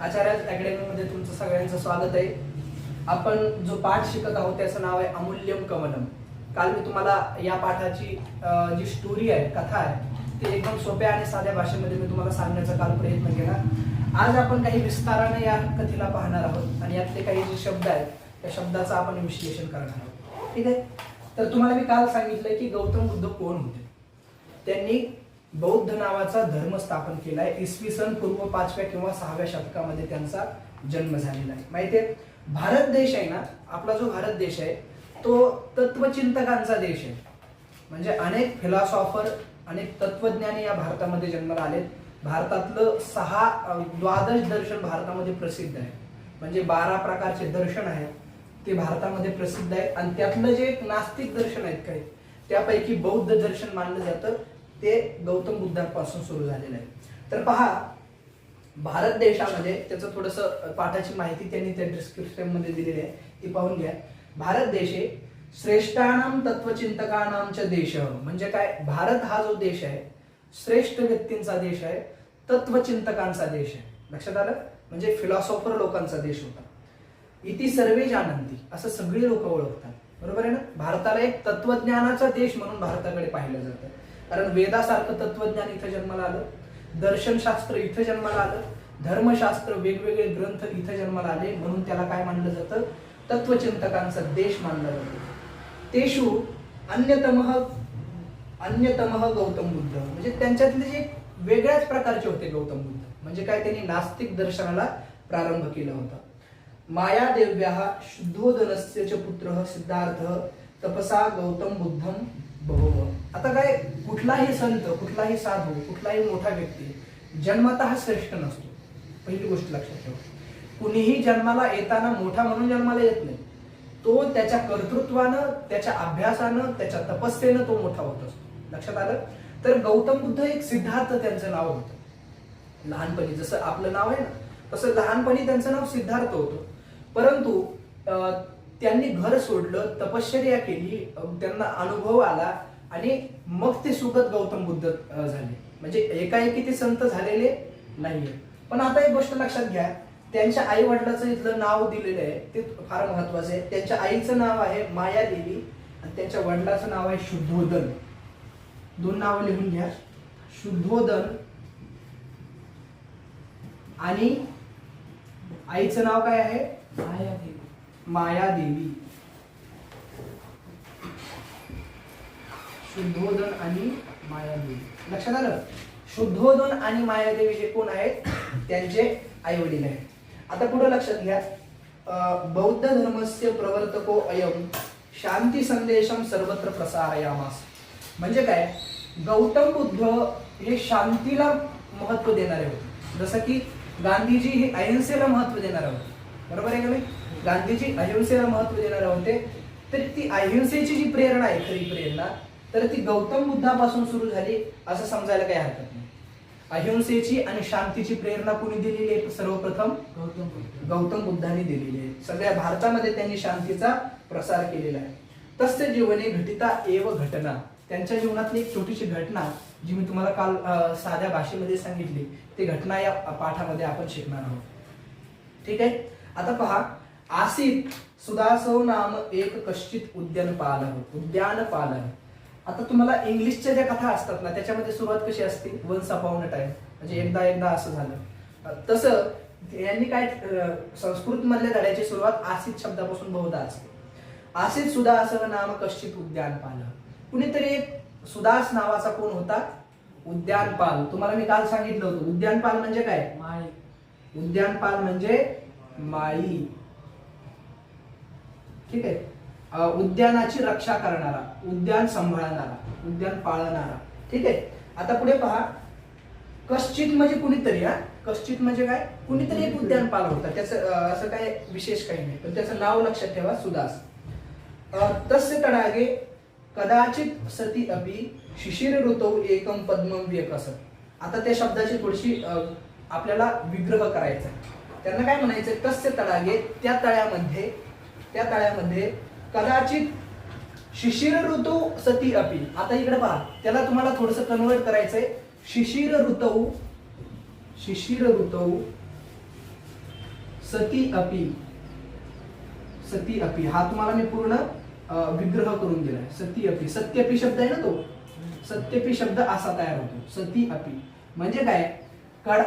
आचार्य अकॅडमीमध्ये तुमचं सगळ्यांचं स्वागत आहे. आपण जो पाठ शिकत आहोत त्याचं नाव आहे अमूल्यम कमलम. काल मी तुम्हाला या पाठाची जी स्टोरी आहे, कथा आहे, ती एकदम सोप्या आणि साध्या भाषेमध्ये मी तुम्हाला सांगण्याचा काल प्रयत्न केला. आज आपण काही विस्ताराने या कथेला पाहणार आहोत आणि यातले काही जे शब्द आहेत त्या शब्दाचं आपण विश्लेषण करणार आहोत. ठीक आहे. तर तुम्हाला मी काल सांगितलं की गौतम बुद्ध कोण होते. त्यांनी बौद्ध नावाचा धर्म स्थापन केलाय. इसवी सन पूर्व 5व्या किंवा 6व्या शतकामध्ये त्यांचा जन्म झालेला आहे. माहितीये, भारत देश आहे ना, आपला जो भारत देश आहे तो तत्वचिंतकांचा देश आहे. म्हणजे अनेक फिलॉसॉफर, अनेक तत्वज्ञानी या भारतामध्ये जन्माला आलेत. भारतातलं द्वादश दर्शन भारतामध्ये प्रसिद्ध आहे. म्हणजे 12 प्रकारचे दर्शन आहेत ते भारतामध्ये प्रसिद्ध आहेत. आणि त्यातलं जे एक नास्तिक दर्शन आहेत काही, त्यापैकी बौद्ध दर्शन मानलं जातं ते गौतम बुद्धांपासून सुरू झालेलं आहे. तर पहा, भारत देशामध्ये त्याचं थोडंसं पाठाची माहिती त्यांनी त्या डिस्क्रिप्शन मध्ये दिलेली आहे, ती पाहून घ्या. भारत देशे श्रेष्ठानाम तत्वचिंतकानामचा देश. म्हणजे काय, भारत हा जो देश आहे श्रेष्ठ व्यक्तींचा देश आहे, तत्वचिंतकांचा देश आहे. लक्षात आलं? म्हणजे फिलॉसॉफर लोकांचा देश होता. इति सर्वे जानंती, असं सगळी लोक ओळखतात. बरोबर आहे ना? भारताला एक तत्वज्ञानाचा देश म्हणून भारताकडे पाहिलं जातं. कारण वेदासारखं तत्वज्ञान इथं जन्माला आलं, दर्शनशास्त्र इथं जन्माला आलं, धर्मशास्त्र, वेगवेगळे ग्रंथ इथं जन्माला आले, म्हणून त्याला काय मानलं जातं? तत्वचिंतकांचा देश मानला जातो. तेषु अन्यतमः गौतम बुद्ध. म्हणजे त्यांच्यातले जे वेगळ्याच प्रकारचे होते गौतम बुद्ध. म्हणजे काय, त्यांनी नास्तिक दर्शनाला प्रारंभ केला होता. मायादेव्याः शुद्धोदनस्य च पुत्रः सिद्धार्थः तपसा गौतम बुद्धम बभूव. आता काय, कुठलाही संत, कुठलाही साधू, कुठलाही मोठा व्यक्ती जन्मतः श्रेष्ठ नसतो. पहिली गोष्ट लक्षात ठेवा. कुणीही जन्माला येताना मोठा म्हणून जन्माला येत नाही. तो त्याच्या कर्तृत्वानं, त्याच्या अभ्यासानं, त्याच्या तपस्येनं तो मोठा होत असतो. लक्षात आलं? तर गौतम बुद्ध एक सिद्धार्थ त्यांचं नाव होतं. लहानपणी जसं आपलं नाव आहे ना, तसं लहानपणी त्यांचं नाव सिद्धार्थ होतं. परंतु त्यांनी घर सोडलं, तपश्चर्या केली, त्यांना अनुभव आला आणि मग ते सुगत गौतम बुद्ध झाले. म्हणजे एकाएकी ते संत झालेले नाहीये. पण आता एक गोष्ट लक्षात घ्या, त्यांच्या आई वडिलाचं इथलं नाव दिलेलं आहे ते फार महत्वाचं आहे. त्यांच्या आईचं नाव आहे मायादेवी आणि त्यांच्या वडिलाचं नाव आहे शुद्धोदन. दोन नावं लिहून घ्या, शुद्धोदन आणि आईचं नाव काय आहे? मायादेवी. शुद्धोदन आणि मायादेवी. लक्षात आलं? शुद्धोदन आणि मायादेवी हे कोण आहेत? त्यांचे आई वडील आहेत. आता पुढे लक्षात घ्या, बौद्ध धर्मस्य प्रवर्तको अयम शांती संदेशम सर्वत्र प्रसारयामास. म्हणजे काय, गौतम बुद्ध हे शांतीला महत्व देणारे होते. जसं की गांधीजी हे अहिंसेला महत्व देणारे होते. बरोबर आहे का नाही? गांधीजी अहिंसेला महत्व देणारे होते. तर ती अहिंसेची जी प्रेरणा आहे, खरी प्रेरणा, तर ती गौतम बुद्धापासून सुरू झाली असं समजायला काही हरकत नाही. अहिंसेची आणि शांतीची प्रेरणा कुणी दिलेली आहे? सर्वप्रथम गौतम बुद्धांनी दिलेली आहे. सगळ्या भारतामध्ये त्यांनी शांतीचा प्रसार केलेला आहे. तस्य जीवने घटिता एव घटना. त्यांच्या जीवनातली एक छोटीशी घटना जी मी तुम्हाला काल साध्या भाषेमध्ये सांगितली, ती घटना या पाठामध्ये आपण शिकणार आहोत. ठीक आहे. आता पहा, आसीत सुदासव नाम एक कश्चित उद्यानपालः. आता तुम्हाला इंग्लिशच्या ज्या कथा असतात ना, त्याच्यामध्ये सुरुवात कशी असते? वन्स अपॉन अ टाइम, म्हणजे एकदा असं झालं. तसं यांनी काय, संस्कृत मधल्या धड्याची सुरुवात आसीत शब्दापासून बहुधा असते. आसीत सुदासव नाम कश्चित उद्यानपालः. कुणीतरी एक सुदास नावाचा कोण होता? उद्यानपाल. तुम्हाला मी काल सांगितलं होतं, उद्यानपाल म्हणजे काय? माळी. उद्यानपाल म्हणजे माळी. ठीक आहे. उद्यानाची रक्षा करणारा, उद्यान सांभाळणारा, उद्यान पाळणारा. ठीक आहे. आता पुढे पहा, कश्चित म्हणजे कुणीतरी. कश्चित म्हणजे काय? कुणीतरी एक उद्यानपाल होता. त्याचं असं काय विशेष काही नाही, पण त्याचं नाव लक्षात ठेवा, सुदास. तस्य तडागे कदाचित सती अपि शिशिर ऋतौ एकम पद्मम व्यकसत. आता त्या शब्दाची थोडीशी आपल्याला विग्रह करायचा. त्यांना काय म्हणायचं? तस्य तडागे, त्या तळ्यामध्ये कदाचित शिशिर ऋतू सती अपि. आता इकडे पहा, त्याला तुम्हाला थोडंसं कन्वर्ट करायचंय. शिशिर ऋतू सती अपि, सती अपि हा तुम्हाला मी पूर्ण विग्रह करून दिलाय. सती अपि, सत्यपी शब्द आहे ना तो, सत्यपी शब्द असा तयार होतो. सती अपि म्हणजे काय,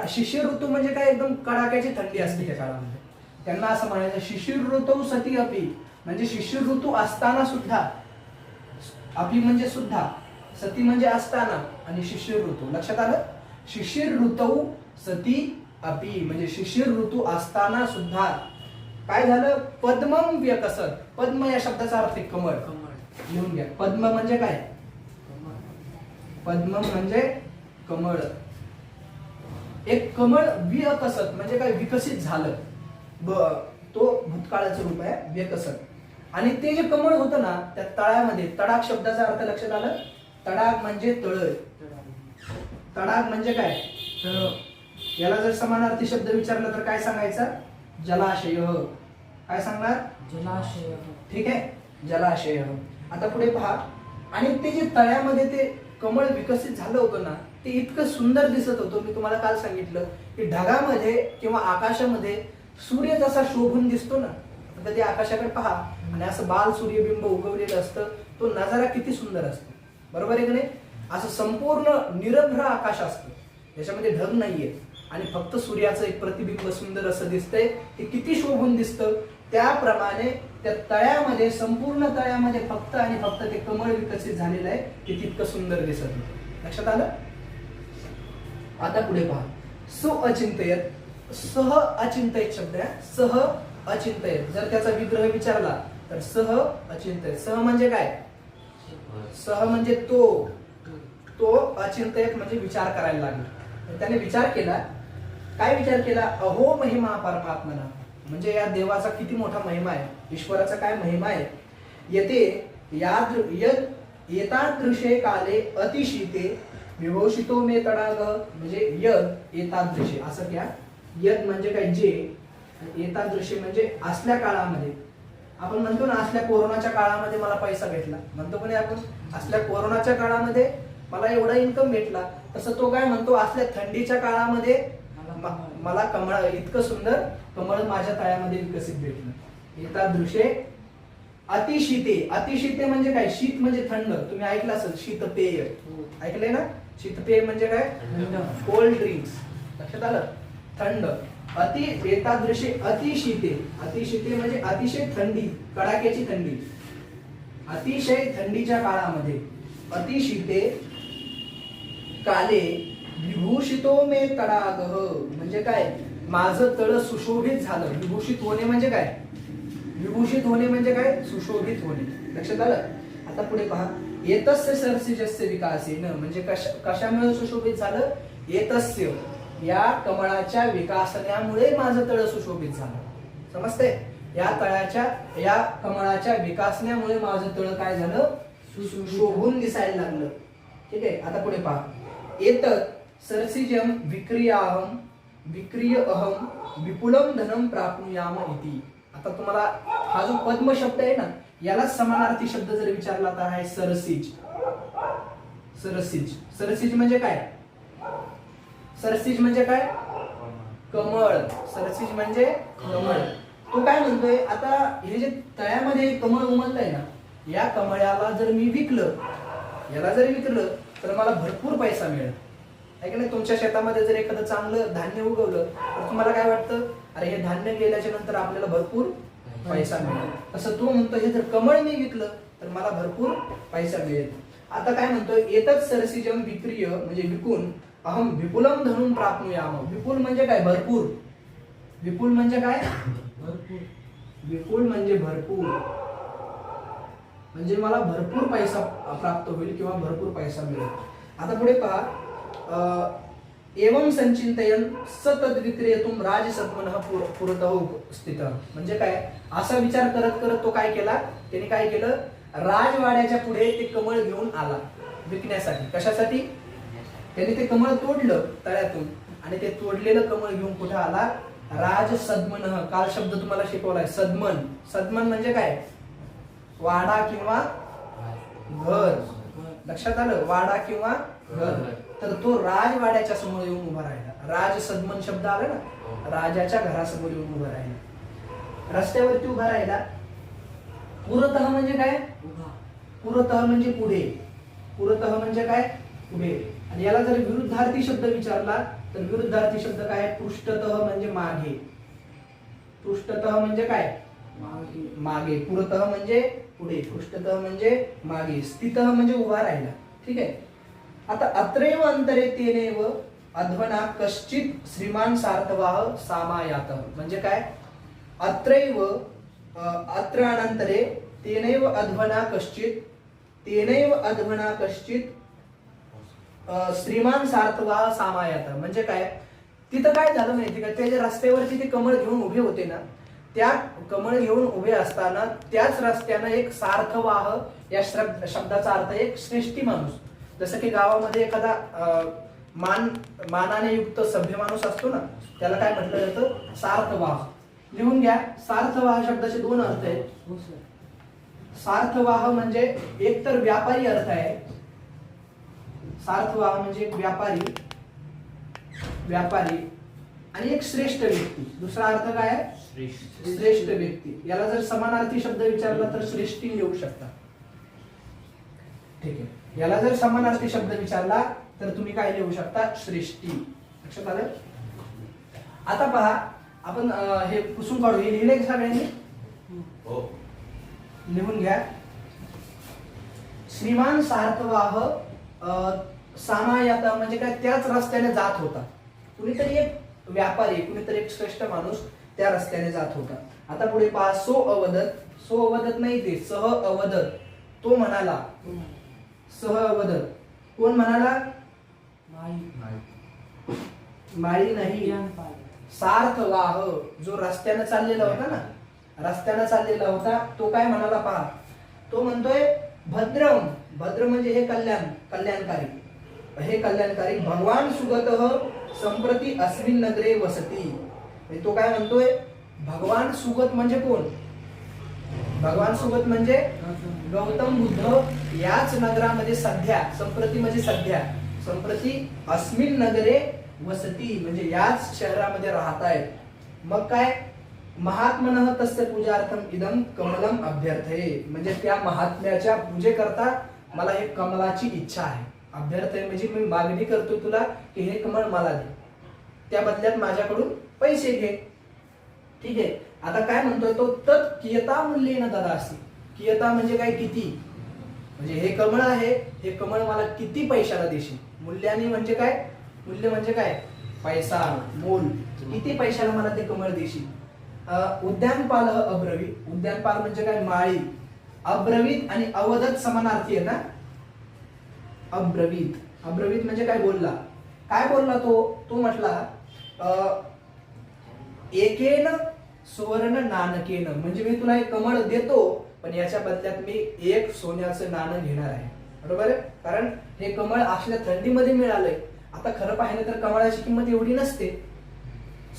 शिशिर ऋतू म्हणजे काय, एकदम कडाक्याची थंडी असते त्या काळामध्ये, त्यांना असं म्हणायचं शिशिर ऋतू सती अपि, म्हणजे शिशिर ऋतू असताना सुद्धा, अपि म्हणजे सुद्धा, सती म्हणजे असताना आणि शिशिर ऋतू. लक्षात आलं? शिशिर ऋतू सती अपि म्हणजे शिशिर ऋतू असताना सुद्धा काय झालं, पद्मम व्यकसत. पद्म या शब्दाचा अर्थ आहे कमळ. लिहून घ्या. पद्म म्हणजे काय, पद्म म्हणजे कमळ. एक कमळ व्यकसत म्हणजे काय, विकसित झालं. तो भूतकाळाचं रूप आहे व्यकसत. आणि ते जे कमळ होतं ना त्या तळ्यामध्ये, तडाग शब्दाचा अर्थ लक्षात आलं, तडाग म्हणजे तळ. तडाग म्हणजे काय, याला जर समानार्थी शब्द विचारला तर काय सांगायचा, जलाशय. काय सांगणार, जलाशय. ठीक आहे, जलाशय. आता पुढे पहा. आणि ते जे तळ्यामध्ये ते कमळ विकसित झालं होतं ना, ते इतकं सुंदर दिसत होतं. मी तुम्हाला काल सांगितलं की ढगामध्ये किंवा आकाशामध्ये सूर्य जसा शोभून दिसतो ना, आता ते आकाशाकडे पहा आणि असं बाल सूर्यबिंब उगवलेलं असतं, तो नजारा किती सुंदर असतो. बरोबर आहे की नाही? असं संपूर्ण निरभ्र आकाश असतं, त्याच्यामध्ये ढग नाहीये आणि फक्त सूर्याचं एक प्रतिबिंब सुंदर असं दिसतंय. ते किती शोभून दिसतं. त्याप्रमाणे त्या तळ्यामध्ये, संपूर्ण तळ्यामध्ये फक्त आणि फक्त ते कमळ विकसित झालेलं आहे, ते तितकं सुंदर दिसत होतं. लक्षात आलं? आता पुढे पहा. सुअचिंतयत. सह अचिंतयत शब्द आहे. सह अचिंतयत. जर त्याचा विग्रह विचारला तर सह अचिंतयत. सह म्हणजे काय, सह म्हणजे तो अचिंतयत म्हणजे विचार करायला लागला. त्याने विचार केला. काय विचार केला, अहो महिमा परमात्मना, म्हणजे या देवाचा किती मोठा महिमा आहे, ईश्वराचा काय महिमा आहे. येते येतादृशे काले अतिशीते विभूषितो मे तडाग, म्हणजे यद एतादृशे असं घ्या. यद म्हणजे काय, जे, एतादृशे म्हणजे असल्या काळामध्ये. आपण म्हणतो ना असल्या कोरोनाच्या काळामध्ये मला पैसा भेटला, म्हणतो पण आपण असल्या कोरोनाच्या काळामध्ये मला एवढा इन्कम भेटला. तसं तो काय म्हणतो, असल्या थंडीच्या काळामध्ये मला कमळ, इतकं सुंदर कमळ माझ्या तळ्यामध्ये विकसित भेटलं. एतादृशे अतिशीते. अतिशीते म्हणजे काय, शीत म्हणजे थंड. तुम्ही ऐकलं असेल शीतपेय, ऐकलंय ना? शीतपेय म्हणजे काय, कोल्ड ड्रिंक्स. लक्षात आलं? थंड. एतादृशे अतिशीते. अतिशीते म्हणजे अतिशय थंडी, कडाक्याची थंडी. अतिशय थंडीच्या काळामध्ये अतिशीते काले विभूषितो मे तडाग, म्हणजे काय, माझं तळ सुशोभित झालं. विभूषित होणे म्हणजे काय, विभूषित होणे म्हणजे काय, सुशोभित होणे. लक्षात आलं? आता पुढे पहा. एतस्य सरसिजस्य विकासेन, म्हणजे कशामुळे सुशोभित झालं, एतस्य या कमळाच्या विकासण्यामुळे माझं तळ सुशोभित झालं. समजते? या तळाच्या, या कमळाच्या विकासण्यामुळे माझं तळ काय झालं, शोभून दिसायला लागलं. ठीक आहे. आता पुढे पहा. एतत् सरसिजम विक्रियाहम विक्रिय अहम विपुलम धनम प्राप्नुयाम इति. आता तुम्हाला हा जो पद्म शब्द आहे ना, याला समानार्थी शब्द जर विचारला तर आहे सरसिज. सरसिज. सरसिज म्हणजे काय, सरसिज म्हणजे काय, कमळ. सरसिज म्हणजे कमळ. तो काय म्हणतोय, आता हे जे तळ्यामध्ये कमळ उमललंय ना, या कमळाला जर मी विकलं, याला जर विकलं तर मला भरपूर पैसा मिळेल. आहे की नाही? तुमच्या शेतामध्ये जर एखादं चांगलं धान्य उगवलं तर तुम्हाला काय वाटतं, अरे हे धान्य गेल्याच्या नंतर आपल्याला भरपूर पैसा मिळेल. तसं तो म्हणतो, हे जर कमळ मी विकलं तर मला भरपूर पैसा मिळेल. आता काय म्हणतोय, एतत् सरसिजम विक्रिय म्हणजे विकून अहम विपुलम धनुम प्राप्नुयाम. विपुल म्हणजे काय, भरपूर. विपुल म्हणजे काय, भरपूर. विपुल म्हणजे भरपूर, म्हणजे मला भरपूर पैसा प्राप्त होईल किंवा भरपूर पैसा मिळेल. आता पुढे पहा. एवं संचिंतयन सतत विक्रियतुम राजसत्मनः पुरतः स्थित, म्हणजे काय, असा विचार करत करत तो काय केला, त्याने काय केलं, राजवाड्याच्या पुढे ते कमळ घेऊन आला विकण्यासाठी. कशासाठी, त्याने ते कमळ तोडलं तळ्यातून आणि ते तोडलेलं कमळ घेऊन कुठे आला, राजसद्मनः. काल शब्द तुम्हाला शिकवलाय, सद्मन. सद्मन म्हणजे काय, वाडा किंवा घर. लक्षात आलं, वाडा किंवा घर. तर तो राजवाड्याच्या समोर येऊन उभा राहिला. राज सद्मन शब्द आला ना, राजाच्या घरासमोर येऊन उभा राहिला, रस्त्यावरती उभा राहिला. पुरतः म्हणजे काय? पुरतः म्हणजे पुढे. पुरतः म्हणजे काय? पुढे. आणि याला जर विरुद्धार्थी शब्द विचारला तर विरुद्धार्थी शब्द काय? पृष्ठतः म्हणजे मागे. पृष्ठतः म्हणजे काय? मागे. पुरतः म्हणजे पुढे, पृष्ठतः म्हणजे मागे, स्थितः म्हणजे उभा राहिला. ठीक आहे. आता अत्रैव अंतरे तेनेव अध्वना कश्चित श्रीमान सार्थवाह सामायात म्हणजे काय? अत्रैव अत्र अनंतरे तेनैव अध्वना कश्चित, तेनैव अध्वना कश्चित श्रीमान सार्थवाह सामायात म्हणजे काय? तिथं काय झालं माहिती का? ते जे रस्त्यावरती ते कमळ घेऊन उभे होते ना, त्या कमळ घेऊन उभे असताना त्याच रस्त्यानं एक सार्थवाह या शब्दाचा अर्थ एक श्रेष्ठी माणूस. जसं की गावामध्ये एखादा मानाने युक्त सभ्य माणूस असतो ना, त्याला काय म्हटलं जातं? सार्थवाह. लिहून घ्या. सार्थवाह शब्दाचे दोन अर्थ आहेत. सार्थवाह म्हणजे एक तर व्यापारी अर्थ आहे. सार्थवाह म्हणजे एक व्यापारी, व्यापारी आणि एक श्रेष्ठ व्यक्ती. दुसरा अर्थ काय आहे? श्रेष्ठ व्यक्ती. याला जर समानार्थी शब्द विचारला तर श्रेष्ठी लिहू शकता. ठीक आहे. याला जर समानार्थी शब्द विचारला तर तुम्ही काय लिहू शकता? श्रेष्ठी. लक्षात आलं? आता पहा, आपण हे पुसून काढू. हे लिहिले का सगळ्यांनी? हो. लिहून घ्या. श्रीमान सार्थवाह सामायात म्हणजे काय? त्याच रस्त्याने जात होता. कुणीतरी एक व्यापारी, कुणीतरी एक श्रेष्ठ माणूस त्या रस्त्याने जात होता. आता पुढे पहा. सो अवदत. सो अवदत नाही, ते सह अवदत. तो म्हणाला. सह अवदत. कोण म्हणाला? माळी नाही, सार्थवाह जो रस्त्याने चाललेला होता ना, रस्त्याने चाललेला होता तो काय म्हणाला पहा. तो म्हणतोय भद्रम. भद्र म्हणजे हे कल्याण, कल्याणकारी, हे कल्याणकारी. भगवान सुगतः संप्रती अस्मिन नगरे वसती. तो काय म्हणतोय? भगवान सुगत म्हणजे कोण? भगवान सुगत म्हणजे गौतम बुद्ध याच नगरामध्ये सध्या, संप्रती म्हणजे सध्या, संप्रती अस्मिन नगरे वसती म्हणजे याच शहरामध्ये राहतायत. मग काय? महात्मनः तस्य पूजार्थम इदम कमलम अभ्यर्थये म्हणजे त्या महात्म्याच्या पूजेकरता मला हे कमलाची इच्छा आहे. अभ्यर्थये म्हणजे मी मागणी करतो तुला की हे कमळ मला दे, त्या बदल्यात माझ्याकडून पैसे घे. ठीक आहे. आता काय म्हणतोय तो? तत् कियता मूल्येन ददासि. कियता म्हणजे काय? किती. म्हणजे हे कमळ आहे, हे कमळ मला किती पैशाला देशील? मूल्याने म्हणजे काय? मूल्य म्हणजे काय? पैसा, मोल. किती पैशाला मला ते कमळ देशील? उद्यानपाल अब्रवीत. उद्यानपाल म्हणजे काय? माळी. अब्रवीत आणि अवदत समानार्थी आहे ना. अब्रवीत. अब्रवीत म्हणजे काय? बोलला. काय बोलला तो? तो म्हटला एकेन सुवर्ण नाणकेन म्हणजे मी तुला एक कमळ देतो पण याच्या बदल्यात मी एक सोन्याचं नाणं घेणार आहे. बरोबर आहे? कारण हे कमळ असल्या थंडीमध्ये मिळालंय. आता खरं पाहिलं तर कमळाची किंमत एवढी नसते.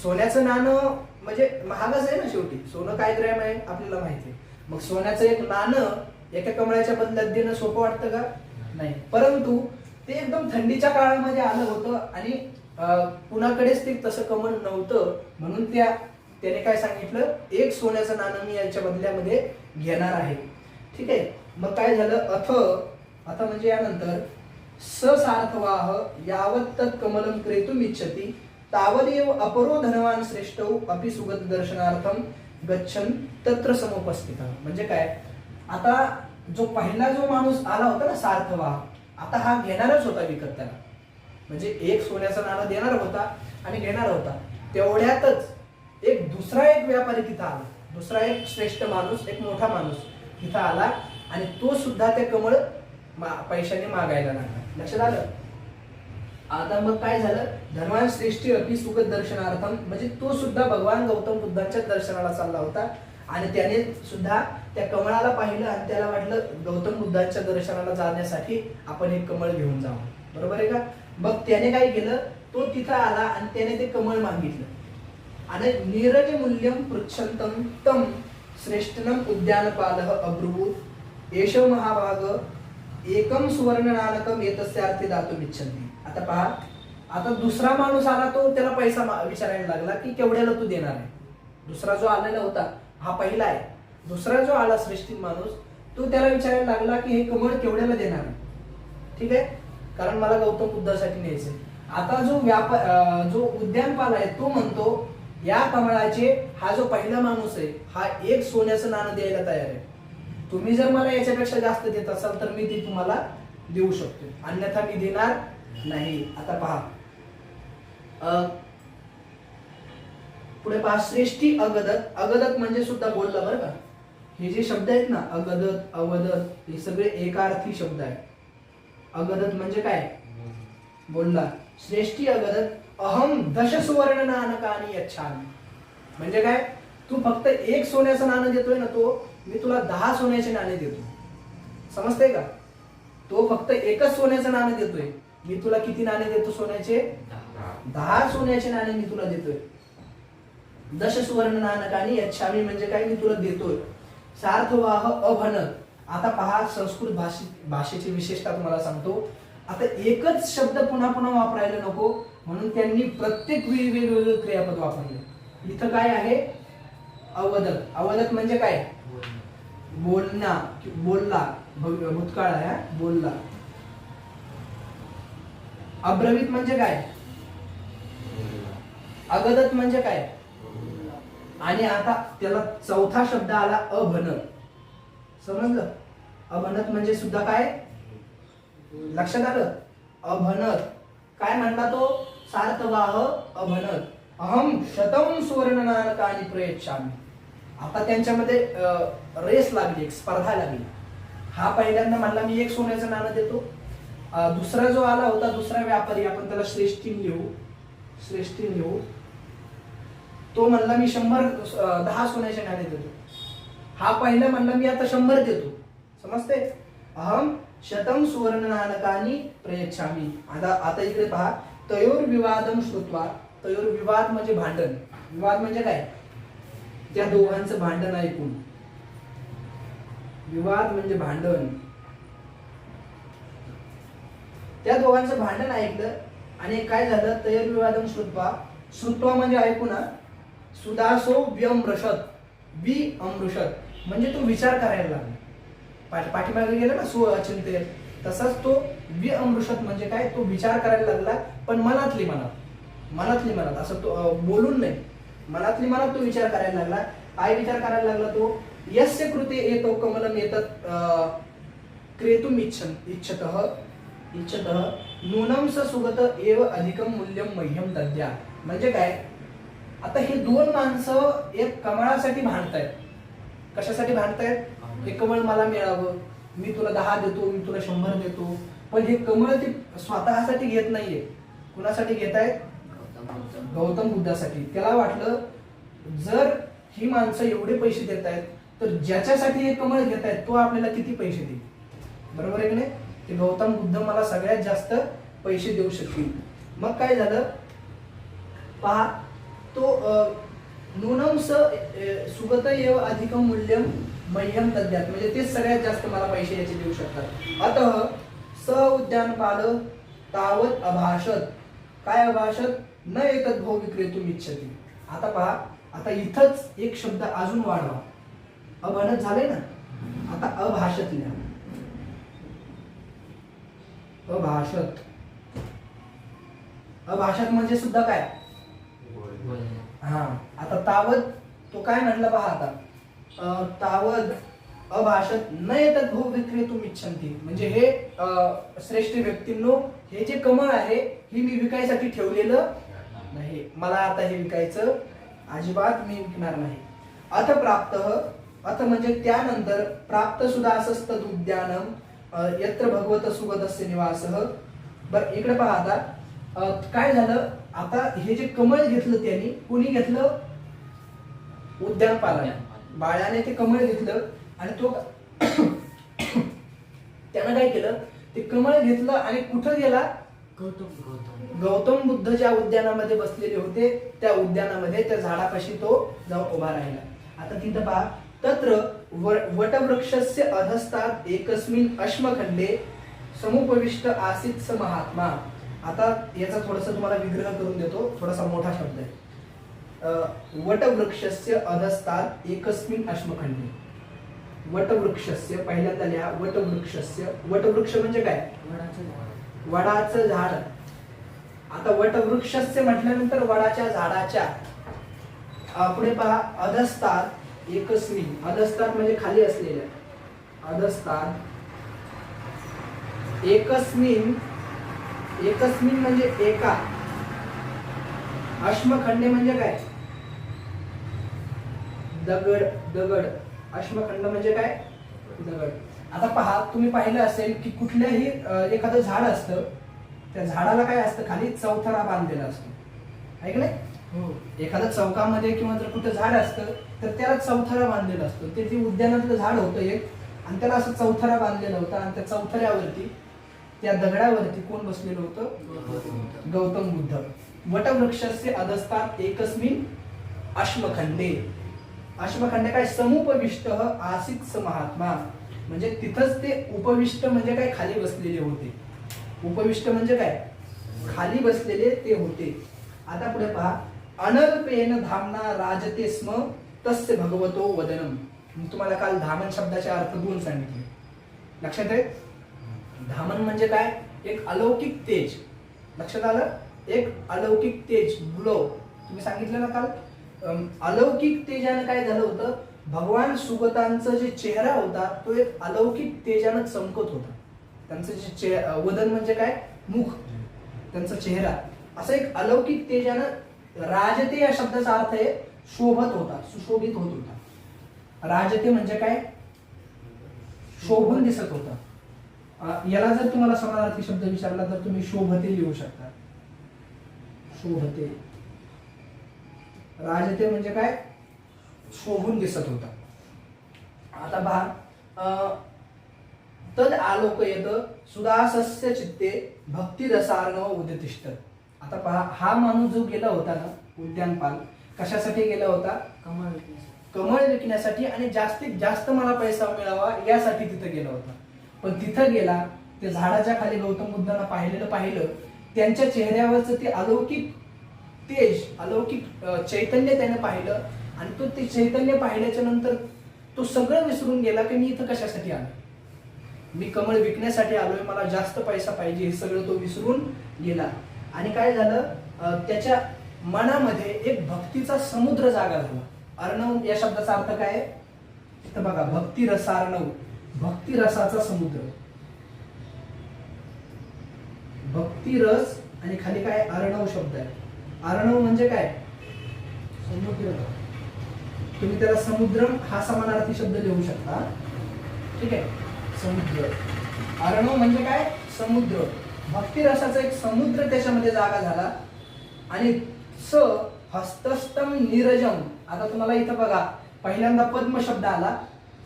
सोन्याचं नाणं म्हणजे महागच आहे ना. शेवटी सोनं काय ग्रॅम आहे आपल्याला माहिती आहे. मग सोन्याचं एक नाणं एका कमळाच्या बदल्यात देणं सोपं वाटतं का? नाही. परंतु ते एकदम थंडीच्या काळामध्ये आलं होतं आणि कुणाकडेच ते तसं कमळ नव्हतं म्हणून त्याने काय सांगितलं? एक सोन्याचं नाणं मी याच्या बदल्यामध्ये घेणार आहे. ठीक आहे. मग काय झालं? अथ म्हणजे यानंतर सार्थवाह यावत तत् कमलम क्रेतुम इच्छति तावदेव अपरो धनवान श्रेष्ठौ अपि सुगत दर्शनार्थम गच्छन तत्र समुपस्थित. म्हणजे काय? आता जो पहिला जो माणूस आला होता ना सार्थवाह, आता हा घेणारच होता विकत त्याला. म्हणजे एक सोन्याचं नाणं देणार होता आणि घेणार होता. तेवढ्यातच एक दुसरा एक व्यापारी तिथं आला. दुसरा एक श्रेष्ठ माणूस, एक मोठा माणूस तिथं आला आणि तो सुद्धा ते कमळ पैशाने मागायला लागला. लक्षात आलं? आता मग काय झालं? धनवान श्रेष्ठी अपि सुगत दर्शनार्थम म्हणजे तो सुद्धा भगवान गौतम बुद्धांच्या दर्शनाला चालला होता आणि त्याने सुद्धा त्या कमळाला पाहिलं आणि त्याला वाटलं गौतम बुद्धांच्या दर्शनाला जाण्यासाठी आपण एक कमळ घेऊन जावं. बरोबर आहे का? मग त्याने काय केलं? तो तिथं आला आणि त्याने ते कमळ मागितलं आणि नीरज मूल्यम पृच्छन्तम तम श्रेष्ठनम उद्यानपालः अब्रुवूत एष महाभाग एकम सुवर्ण नाणकम एतस्य अर्थी दातुम इच्छन्ति. आता पहा, आता दुसरा माणूस आला, तो त्याला पैसा विचारायला लागला की केवढ्याला तू देणार आहे. दुसरा जो आलेला होता हा पहिला आहे. दुसरा जो आला श्रेष्ठी माणूस, तो त्याला विचारायला लागला की हे कमळ केवढ्याला देणार आहे. ठीक आहे, कारण मला गौतम बुद्धासाठी न्यायचंय. आता जो उद्यानपाल आहे तो म्हणतो या कमळाचे, हा जो पहिला माणूस आहे हा 1 सोन्याचं नाणं द्यायला तयार आहे. तुम्ही जर मला याच्यापेक्षा जास्त देत असाल तर मी ती तुम्हाला देऊ शकतो, अन्यथा मी देणार नाही. आता पहा, पुढे पहा, श्रेष्ठी अगदत. अगदत म्हणजे सुद्धा बोलला बरं का. हे जे शब्द आहेत ना, अगदत, अवदत, हे सगळे एकार्थी शब्द आहेत. अगदत म्हणजे काय, बोलला. श्रेष्ठी अगदत. अहम 10 सुवर्ण नाणकानि यच्छामि. म्हणजे काय, तू फक्त 1 सोन्याचं नाणं देतोय ना, तो मी तुला 10 सोन्याचे नाणे देतो. समजतंय का. तो फक्त 1च सोन्याचं नाणं देतोय, मी तुला किती नाणे देतो सोन्याचे, 10 सोन्याचे नाणे मी तुला देतोय. 10 सुवर्ण नाणकानि यच्छामि म्हणजे काय, मी तुला देतोय. सार्थवाह अभनत. आता पहा, संस्कृत भाषेची विशेषता तुम्हाला सांगतो. आता एकच शब्द पुन्हा पुन्हा वापरायला नको म्हणून त्यांनी प्रत्येक वेळी वेगवेगळे क्रियापद वापरले. इथं काय आहे, अवदत. अवदत म्हणजे काय, बोलना, बोलला, भूतकाळ आहे, बोलला. अब्रवीत म्हणजे काय, अगदत म्हणजे काय. आणि आता त्याला चौथा शब्द आला अभनत. समजलं. अभनत म्हणजे सुद्धा काय, लक्षात आलं. अभनत काय म्हणला तो, सार्थवाह अभनत. अहम 100 सुवर्ण नाणकानि प्रयच्छामि. आता त्यांच्यामध्ये रेस लागली, एक स्पर्धा लागली. हा पहिल्यांदा म्हणला मी 1 सोन्याचं नाणं देतो. दुसरा जो आला होता, दुसरा व्यापारी, आपण त्याला श्रेष्ठी लिहू. तो म्हणला मी 10 सोन्याचे नाणे देतो. हा पहिला म्हणला मी आता 100 देतो. समजते. अहम 100 सुवर्ण नाणकानि प्रयच्छामि. आता इकडे पहा, तयोर विवादम श्रुत्वा. तयोर विवाद म्हणजे भांडण. विवाद म्हणजे काय, त्या दोघांचं भांडण ऐकून. विवाद म्हणजे भांडण. त्या दोघांचं भांडण ऐकलं आणि काय झालं, तयोर विवादम श्रुत्वा. श्रुत्वा म्हणजे ऐकू ना. सुदासो व्यमृषत. वि अमृषत म्हणजे तो विचार करायला लागला. पाठीमागे गेला ना, सु अचिंत्य, तसाच तो वि अमृषत म्हणजे काय, तो विचार करायला लागला. पण मनातली मनात असं तो बोलून नाही, मनातली मनात तो विचार करायला लागला. काय विचार करायला लागला तो, यस्य कृते एतो कमलम एतत् क्रेतुम इच्छतः नूनम स सुगत एव अधिकम मूल्यम मह्यम दद्या. म्हणजे काय, आता हे 2 माणसं एक कमळासाठी भांडतायत. कशासाठी भांडतायत, हे कमळ मला मिळावं, मी तुला 10 देतो, मी तुला 100 देतो. पण हे कमळ ते स्वतःसाठी घेत नाहीये. कुणासाठी घेत आहेत, गौतम बुद्धासाठी. त्याला वाटलं जर ही माणसं एवढे पैसे देत आहेत तर ज्याच्यासाठी हे कमळ घेत आहेत तो आपल्याला किती पैसे देईल. बरोबर आहे की नाही. ते गौतम बुद्ध मला सगळ्यात जास्त पैसे देऊ शकतील. मग काय झालं पहा, तो नूनम स सुगत एव अधिकम मूल्यम मह्यम दद्यात म्हणजे ते सगळ्यात जास्त मला पैसे याचे देऊ शकतात. अतः स उद्यानपाल तावत अभाषत. काय अभाषत, न एतद् भोग विक्रेतुम इच्छति. आता पहा, आता इथंच एक शब्द अजून वाढवा. अभनत झाले ना, आता अभाषत लिहा. अभाषत. अभाषत म्हणजे सुद्धा काय, हा. आता तावत तो काय म्हणला पहा, आता तावत अभाषत न एतद् भोग विक्रेतुम इच्छन्ति म्हणजे हे श्रेष्ठ व्यक्तींनो, हे जे कमळ आहे हे मी विकायसाठी ठेवलेलं नाही. मला आता हे विकायचं अजिबात मी विकणार नाही. अथ प्राप्त. अथ म्हणजे त्यानंतर. प्राप्त सुदासस्तद उद्यानम यत्र भगवत सुगतस्य निवासः. बर इकडे पहा, आता काय झालं, आता हे जे कमळ घेतलं त्यांनी, कोणी घेतलं, उद्यानपालाने. बाळाने ते कमळ घेतलं आणि तो त्यानं काय केलं, ते कमळ घेतलं आणि कुठं गेला, गौतम बुद्ध ज्या उद्यानामध्ये बसलेले होते त्या उद्यानामध्ये, त्या झाडापाशी तो जाऊन उभा राहिला. आता तिथं पहा, तत्र वटवृक्षस्य अधस्तात् एकस्मिन् अश्मखंडे समुपविष्ट आसीत स महात्मा. आता याचा थोडासा तुम्हाला विग्रह करून देतो, थोडासा मोठा शब्द आहे. वटवृक्षस्य अधस्तात् एकस्मिन् अश्मखंडे. वटवृक्षस्य पहिल्यांदा लिहा. वटवृक्षस्य, वटवृक्ष म्हणजे काय? वडाचं झाड. आता वटवृक्षस्य म्हटल्यानंतर वडाच्या झाडाच्या पुढे पहा. अधस्तात् एकस्मिन्. अधस्तात् म्हणजे खाली असलेल्या. अधस्तात् एकस्मिन्. एकस्मिन् म्हणजे एका. अश्मखंडे म्हणजे काय? दगड. दगड. अश्मखंड म्हणजे काय? दगड. आता पहा, तुम्ही पाहिलं असेल की कुठल्याही एखादं झाड असतं, त्या झाडाला काय असतं? खाली चौथरा बांधलेला असतो, आहे की नाही? एखाद्या चौकामध्ये किंवा जर कुठं झाड असतं तर त्याला चौथरा बांधलेला असतो. ते उद्यानातलं झाड होतं एक, आणि त्याला असं चौथरा बांधलेला होता, आणि त्या चौथऱ्यावरती, त्या दगडावरती कोण बसलेलं होतं? गौतम बुद्ध. वटवृक्षस्य अधस्तात् एकस्मिन् अश्मखंडे. अश्मखंडे काय? समुपविष्ट आसीत स महात्मा. म्हणजे तिथंच ते उपविष्ट म्हणजे काय? खाली बसलेले होते. उपविष्ट म्हणजे काय? खाली बसलेले ते होते. आता पुढे पहा. अनल्पेन धामना राजते स्म तस्य भगवतो वदनम. मी तुम्हाला काल धामन शब्दाचे अर्थ दोन सांगितले, लक्षात आहे? धामन म्हणजे काय? एक अलौकिक तेज. लक्षात आलं? एक अलौकिक तेज, ग्लो. तुम्ही सांगितलं ना काल, अलौकिक तेजाने काय झालं होतं? भगवान सुगतांचा जे चेहरा होता तो एक अलौकिक तेजाने चमकत होता. त्यांचं जे वदन म्हणजे काय? मुख, त्यांचा चेहरा असं एक अलौकिक तेजानं, राजते या शब्दाचा अर्थ आहे शोभत होता, सुशोभित होत होता. राजते म्हणजे काय? शोभून दिसत होता. याला जर तुम्हाला समानार्थी शब्द विचारला तर तुम्ही शोभते लिहू शकता. शोभते. राजते म्हणजे काय? शोभून दिसत होता. आता पहा. तद आलोकयत सुदासस्य चित्ते भक्ती रसार्णव उदितिष्ठ. आता पहा, हा माणूस जो गेला होता ना उद्यानपाल, कशासाठी गेला होता? कमळ विकण्यासाठी, आणि जास्तीत जास्त मला पैसा मिळावा यासाठी तिथे गेला होता. पण तिथं गेला, त्या झाडाच्या खाली गौतम बुद्धांना पाहिलं, त्यांच्या चेहऱ्यावरचं ते अलौकिक तेज, अलौकिक चैतन्य त्याने पाहिलं, आणि तो ते चैतन्य पाहिल्याच्या नंतर तो सगळं विसरून गेला की मी इथं कशासाठी आलो, मी कमळ विकण्यासाठी आलोय, मला जास्त पैसा पाहिजे, हे सगळं तो विसरून गेला. आणि काय झालं? त्याच्या मनामध्ये एक भक्तीचा समुद्र जागा झाला. अर्णव या शब्दाचा अर्थ काय? तर बघा, भक्ती रसार्णव, भक्ती रसाचा समुद्र. भक्ती रस, आणि खाली काय? अर्णव शब्द आहे. अर्णव म्हणजे काय? समुद्र. तुम्ही त्याला समुद्रम हा समानार्थी शब्द लिहू शकता, ठीक आहे? समुद्र. अर्णव म्हणजे काय? समुद्र. भक्ती रसाचा एक समुद्र त्याच्यामध्ये जागा झाला. आणि स हस्तस्तम नीरजम. आता तुम्हाला इथं बघा, पहिल्यांदा पद्म शब्द आला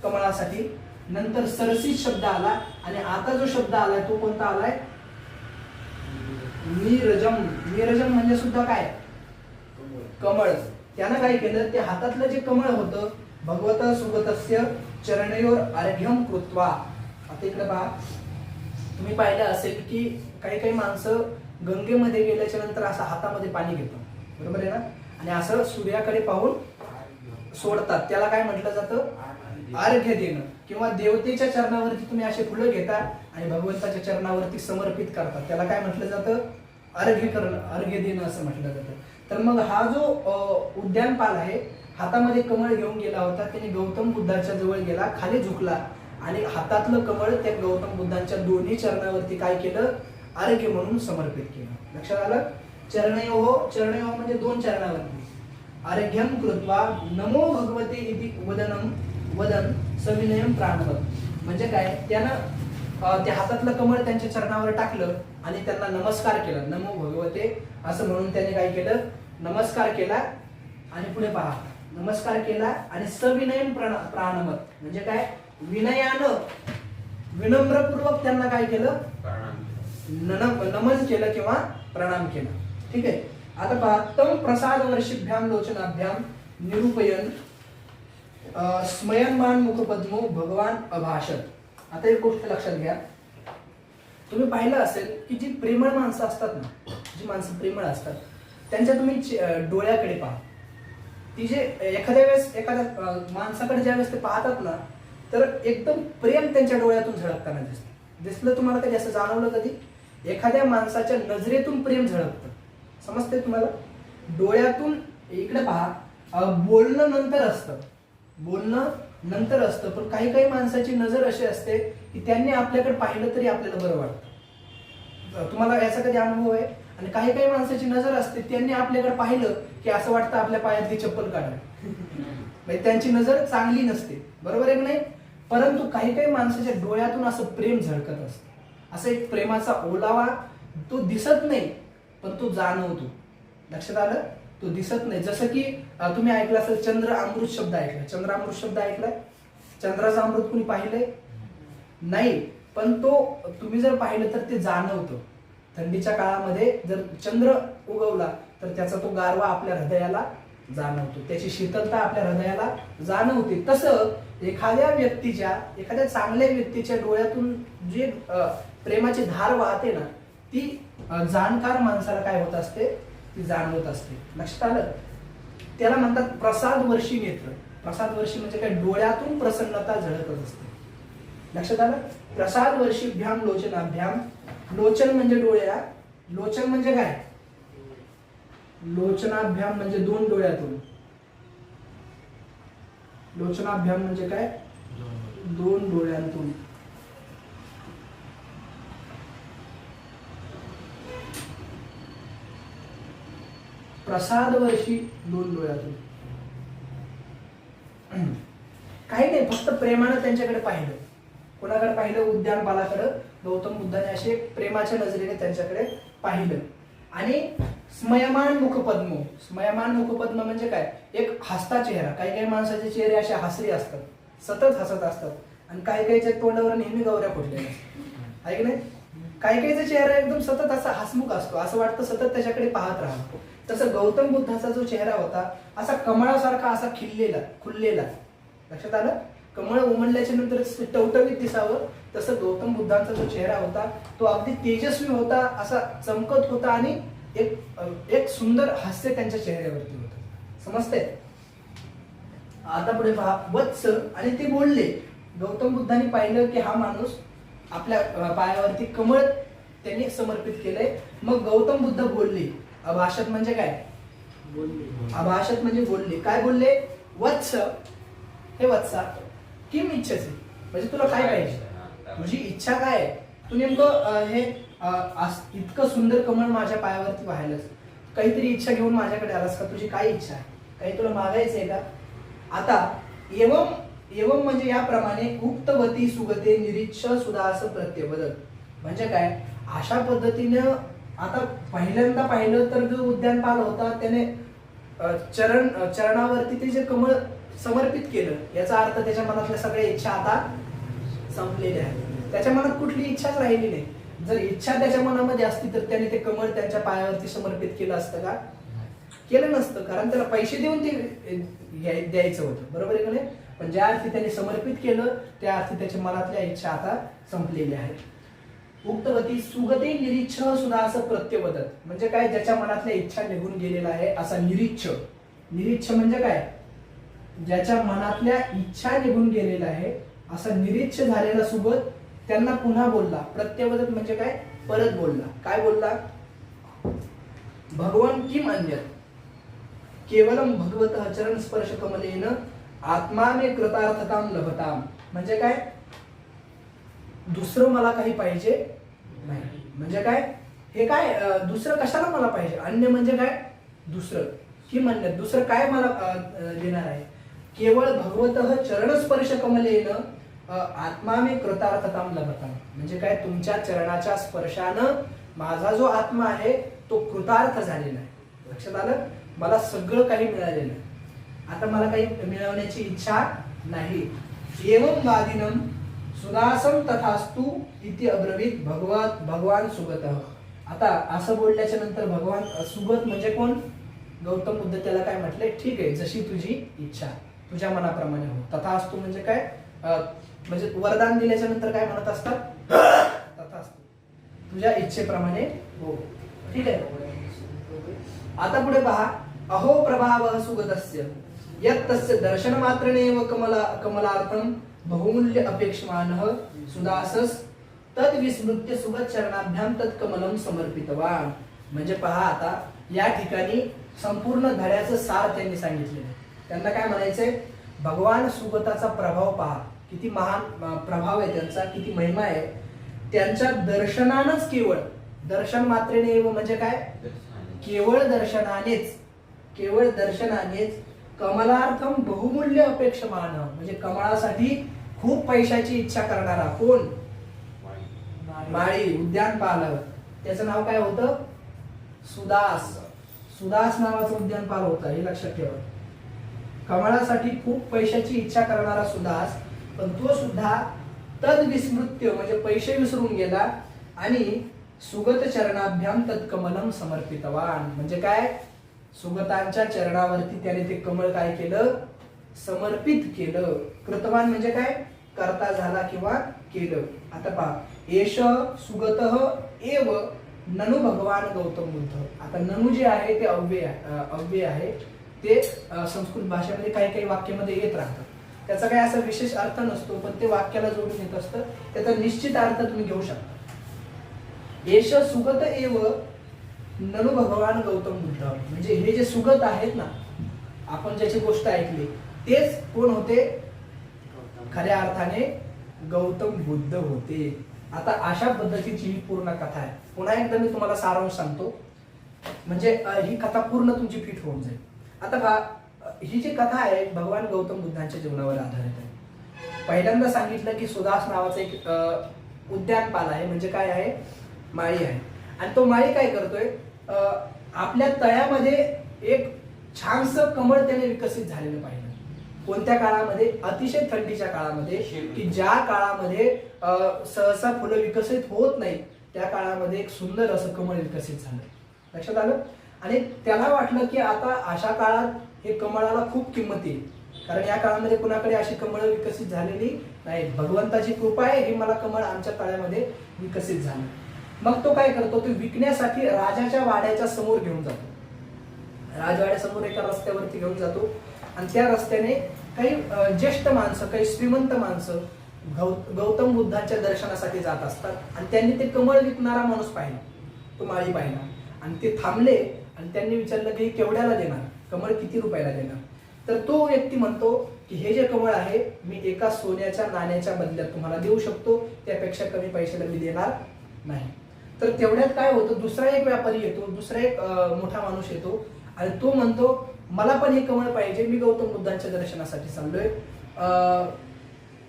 कमळासाठी, नंतर सरसीत शब्द आला, आणि आता जो शब्द आलाय तो कोणता आलाय? नीरजम. नीरजम म्हणजे सुद्धा काय? कमळ. त्यानं काय केलं? ते हातातलं जे कमळ होतं, भगवत सुगतस्य चरणयोर अर्घ्यम कृत्वा. आता इकडे पहा, तुम्ही पाहिलं असेल की काही माणसं गंगेमध्ये गेल्याच्या नंतर असं हातामध्ये पाणी घेतात, बरोबर आहे ना? आणि असं सूर्याकडे पाहून सोडतात. त्याला काय म्हटलं जातं? अर्घ्य देणं. किंवा देवतेच्या चरणावरती तुम्ही असे फुलं घेता आणि भगवंताच्या चरणावरती समर्पित करतात, त्याला काय म्हटलं जातं? अर्घ्य करणं, अर्घ्य देणं असं म्हटलं जातं. तर मग हा जो उद्यानपाल आहे, हातामध्ये कमळ घेऊन गेला होता, त्याने गौतम बुद्धाच्या जवळ गेला, खाली झुकला, आणि हातातलं कमळ त्या गौतम बुद्धांच्या दोन्ही चरणावरती काय केलं? अर्घ्य म्हणून समर्पित केलं. लक्षात आलं? चरणयोः, चरणयोः म्हणजे दोन चरणावरती. अर्घ्यम कृत्वा नमो भगवते इति वदनम वदन सविनयम प्राणवत. म्हणजे काय? त्यानं त्या हातातलं कमळ त्यांच्या चरणावर टाकलं आणि त्यांना नमस्कार केला, नमो भगवते असं म्हणून त्याने काय केलं? नमस्कार केला. आणि पुढे पहा, नमस्कार केला आणि सविनयम प्राणवत म्हणजे काय? विनयानं, विनम्रपूर्वक त्यांना काय केलं? नमन केलं किंवा प्रणाम केला. ठीक आहे. आता पहा, तम प्रसाद वर्षिभ्याम लोचनाभ्याम निरूपयन स्मयनमान मुखपद्मो भगवान अभाषत. आता एक गोष्ट लक्षात घ्या, तुम्ही पाहिलं असेल की जी प्रेमळ माणसं असतात ना, जी माणसं प्रेमळ असतात त्यांच्या तुम्ही डोळ्याकडे पहा. ती जे एखाद्या माणसाकडे ज्यावेळेस ते पाहतात ना, तर एकदम प्रेम त्यांच्या डोळ्यातून झळकताना दिसलं तुम्हाला कधी असं जाणवलं कधी? एखाद्या माणसाच्या नजरेतून प्रेम झळकतं, समजते तुम्हाला? डोळ्यातून इकडे पहा, बोलणं नंतर असतं, पण काही काही माणसाची नजर अशी असते की त्यांनी आपल्याकडे पाहिलं तरी आपल्याला बरं वाटतं. तुम्हाला याचा कधी अनुभव आहे? आणि काही काही माणसाची नजर असते, त्यांनी आपल्याकडे पाहिलं की असं वाटतं आपल्या पायातली चप्पल काढावी. म्हणजे त्यांची नजर चांगली नसते, बरोबर आहे की नाही? परंतु काही काही माणसाच्या डोळ्यातून असं प्रेम झळकत असतं. असं एक प्रेमाचा ओलावा, तो दिसत नाही पण तो जाणवतो. लक्षात आलं? तो दिसत नाही. जसं की तुम्ही ऐकलं असेल चंद्र अमृत शब्द ऐकलाय. चंद्र अमृत शब्द ऐकलाय? चंद्राचं अमृत कुणी पाहिलंय? नाही, पण तो तुम्ही जर पाहिलं तर ते जाणवतं. थंडीच्या काळामध्ये जर चंद्र उगवला तर त्याचा तो गारवा आपल्या हृदयाला जाणवतो, त्याची शीतलता आपल्या हृदयाला जाणवते. तसं एखाद्या चांगल्या व्यक्तीच्या डोळ्यातून जे प्रेमाची धार वाहते ना, ती जाणकार माणसाला काय होत असते? ती जाणवत असते. लक्षात आलं? त्याला म्हणतात प्रसादवर्षी नेत्र. प्रसादवर्षी म्हणजे काय? डोळ्यातून प्रसन्नता झळकत असते. लक्षात आलं? प्रसादवर्षीभ्याम लोचनाभ्याम. लोचन म्हणजे डोळ्या, लोचन म्हणजे काय? लोचनाभ्याम म्हणजे दोन डोळ्यातून. लोचनाभ्याम म्हणजे काय? दोन डोळ्यांतून. प्रसादवर्षी दोन डोळ्यातून. काही नाही, फक्त प्रेमानं त्यांच्याकडे पाहिलं. कोणाकडे पाहिलं? उद्यानपालाकडे. गौतम बुद्धाने असे प्रेमाच्या नजरेने त्यांच्याकडे पाहिलं. आणि स्मयमान मुखपद्म. स्मयमान मुखपद्म म्हणजे काय? एक हसता चेहरा. काही काही माणसाचे चेहरे असे हसरे असतात, सतत हसत असतात, आणि काही काहीच्या तोंडावर नेहमी गौऱ्या फुटलेल्या असतात, आहे की नाही? काही काहीचा चेहरा एकदम सतत असा हसमुख असतो, असं वाटतं सतत त्याच्याकडे पाहत राहावं. तसं गौतम बुद्धाचा जो चेहरा होता असा कमळासारखा, असा खुललेला. लक्षात आलं? कमळ उमलल्याच्या नंतर टवटवीत दिसावं, तसं गौतम बुद्धांचा जो चेहरा होता तो अगदी तेजस्वी होता, असा चमकत होता, आणि एक सुंदर हास्य त्यांच्या चेहऱ्यावरती होतं. समजते? आता पुढे पहा, वत्स. आणि ते बोलले. गौतम बुद्धांनी पाहिलं की हा माणूस आपल्या पायावरती कमळ त्यांनी समर्पित केलंय. मग गौतम बुद्ध बोलले. अभाषत म्हणजे काय? अभाषत म्हणजे बोलले. काय बोलले? वत्स, हे वत्सा, किम इच्छासी. म्हणजे तुला काय पाहिजे? तुझी इच्छा काय आहे? तू नेमकं हे इतकं सुंदर कमळ माझ्या पायावरती वाहायलास, काहीतरी इच्छा घेऊन माझ्याकडे आलास का? तुझी काय इच्छा आहे? काही तुला मागायचंय का? आता एवम म्हणजे याप्रमाणे उक्तवती सुगते निरीच्छ सुदास प्रत्यवदत. म्हणजे काय? अशा पद्धतीनं आता पहिल्यांदा पाहिलं तर जो उद्यानपाल होता त्याने चरणावरती ते जे कमळ समर्पित केलं, याचा अर्थ त्याच्या मनातल्या सगळ्या इच्छा आता संपलेल्या आहेत. त्याच्या मनात कुठली इच्छाच राहिली नाही. जर इच्छा त्याच्या मनामध्ये असती तर त्याने ते कमळ त्यांच्या पायावरती समर्पित केलं असतं का? केलं नसतं, कारण त्याला पैसे देऊन ते द्यायचं होतं, बरोबर आहे का नाही? पण ज्या अर्थी त्याने समर्पित केलं त्या अर्थी त्याच्या मनातल्या इच्छा आता संपलेल्या आहेत. उक्तवती सुगते निरीच्छ सुदास प्रत्यवदत. म्हणजे काय? ज्याच्या मनातल्या इच्छा निघून गेलेला आहे असा निरीच्छ. निरीच्छ म्हणजे काय? ज्याच्या मनातल्या इच्छा निघून गेलेला आहे असा निरीच्छ झालेला सुगत त्यांना पुन्हा बोलला. प्रत्यवदत म्हणजे काय? परत बोलला. काय बोलला? भगवान किम अन्यत केवलम भगवतः चरण स्पर्श कमलेन आत्माने कृतार्थताम लभताम. म्हणजे काय? दुसरं मला काही पाहिजे नाही. म्हणजे काय? हे काय? दुसरं कशाला मला पाहिजे? अन्य म्हणजे काय? दुसरं. किम अन्यत, दुसरं काय मला देणार आहे? केवळ भगवतः चरणस्पर्श कमलेन आत्माने कृतार्थताम लभताम. म्हणजे काय? तुमच्या चरणाच्या स्पर्शानं माझा जो आत्मा आहे तो कृतार्थ झालेला आहे. लक्षात आलं? मला सगळं काही मिळालेलं आहे, आता मला काही मिळवण्याची इच्छा नाही. एवं वादिनम सुदासम तथास्तु इति अब्रवीत भगवान सुगतः. आता असं बोलल्याच्या नंतर भगवान सुगत म्हणजे कोण? गौतम बुद्ध त्याला काय म्हटले? ठीक आहे, जशी तुझी इच्छा, तुझ्या मनाप्रमाणे हो. तथास्तु म्हणजे काय? म्हणजे वरदान दिल्याच्या नंतर काय म्हणत असतात? तथास्तु. तुझ्या इच्छेप्रमाणे हो. ठीक आहे. आता पुढे पहा, अहो प्रभावः सुगतस्य यत् तस्य दर्शन मात्रेणेव कमलार्थम बहुमूल्य अपेक्षमानः सुदासस तद विस्मृत्य सुगत चरणाभ्याम तत् कमलम समर्पितवान. म्हणजे पहा, आता या ठिकाणी संपूर्ण धड्याचं सार त्यांनी सांगितलेलं आहे. त्यांना काय म्हणायचंय, भगवान सुगताचा प्रभाव पहा, किती महान प्रभाव आहे त्यांचा, किती महिमा आहे. त्यांच्या दर्शनानंच, केवळ दर्शन मात्रेने म्हणजे काय, केवळ दर्शनानेच कमलार्थम बहुमूल्य अपेक्षमान, म्हणजे कमळासाठी खूप पैशाची इच्छा करणारा कोण, माळी उद्यानपालक. त्याचं नाव काय होतं, सुदास नावाचं उद्यानपाल होतं, हे लक्षात ठेवा. कमळासाठी खूप पैशाची इच्छा करणारा सुदास, पण तो सुद्धा तद विस्मृत्य म्हणजे पैसे विसरून गेला आणि सुगत चरणाभ्याम तत्कमलम समर्पितवान. म्हणजे काय, सुगतांच्या चरणावरती त्याने ते कमळ काय केलं, समर्पित केलं. कृतवान म्हणजे काय, करता झाला किंवा केलं. आता पहा, एष सुगतः एव ननु भगवान गौतम बुद्ध. आता ननु जे आहे ते अव्यय आहे. ते संस्कृत भाषेमध्ये काही काही वाक्यामध्ये येत राहतं. त्याचा काही असा विशेष अर्थ नसतो, पण ते वाक्याला जोडून येत असतं. त्याचा निश्चित अर्थ तुम्ही घेऊ शकता. एष सुगत एव ननु भगवान गौतम बुद्ध. म्हणजे हे जे सुगत आहेत ना, आपण ज्याची गोष्ट ऐकली, तेच कोण होते, खऱ्या अर्थाने गौतम बुद्ध होते. आता अशा पद्धतीची ही पूर्ण कथा आहे. पुन्हा एकदा मी तुम्हाला सारांश सांगतो, म्हणजे ही कथा पूर्ण तुमची फिट होऊन जाईल. आता पहा, ही जी कथा आहे भगवान गौतम बुद्धांच्या जीवनावर आधारित आहे. पहिल्यांदा सांगितलं की सुदास नावाचा एक उद्यानपाल आहे, म्हणजे काय आहे, माळी आहे. आणि तो माळी काय करतोय, आपल्या तळ्यामध्ये एक छानसं कमळ त्याने विकसित झालेलं पाहिजे. कोणत्या काळामध्ये, अतिशय थंडीच्या काळामध्ये, की ज्या काळामध्ये सहसा फुलं विकसित होत नाही, त्या काळामध्ये एक सुंदर असं कमळ विकसित झालं. लक्षात आलं. आणि त्याला वाटलं की आता अशा काळात हे कमळाला खूप किंमत येईल, कारण या काळामध्ये कुणाकडे अशी कमळ विकसित झालेली नाही. भगवंताची कृपा आहे, हे मला कमळ आमच्या तळ्यामध्ये विकसित झालं. मग तो काय करतो, तो विकण्यासाठी राजाच्या वाड्याच्या समोर घेऊन जातो. राजवाड्यासमोर एका रस्त्यावरती घेऊन जातो आणि त्या रस्त्याने काही ज्येष्ठ माणसं, काही श्रीमंत माणसं गौतम बुद्धांच्या दर्शनासाठी जात असतात. आणि त्यांनी ते कमळ विकणारा माणूस पाहिला, तो माळी पाहिला, आणि ते थांबले आणि त्यांनी विचारलं की केवढ्याला देणार, कमळ किती रुपयाला देणार. तर तो व्यक्ती म्हणतो की हे जे कमळ आहे, मी एका सोन्याच्या नाण्याच्या बदल्यात तुम्हाला देऊ शकतो, त्यापेक्षा कमी पैशाला मी देणार नाही. तर तेवढ्यात काय होतं, दुसरा एक व्यापारी येतो, दुसरा एक मोठा माणूस येतो आणि तो म्हणतो मला पण हे कमळ पाहिजे, मी गौतम बुद्धांच्या दर्शनासाठी चाललोय.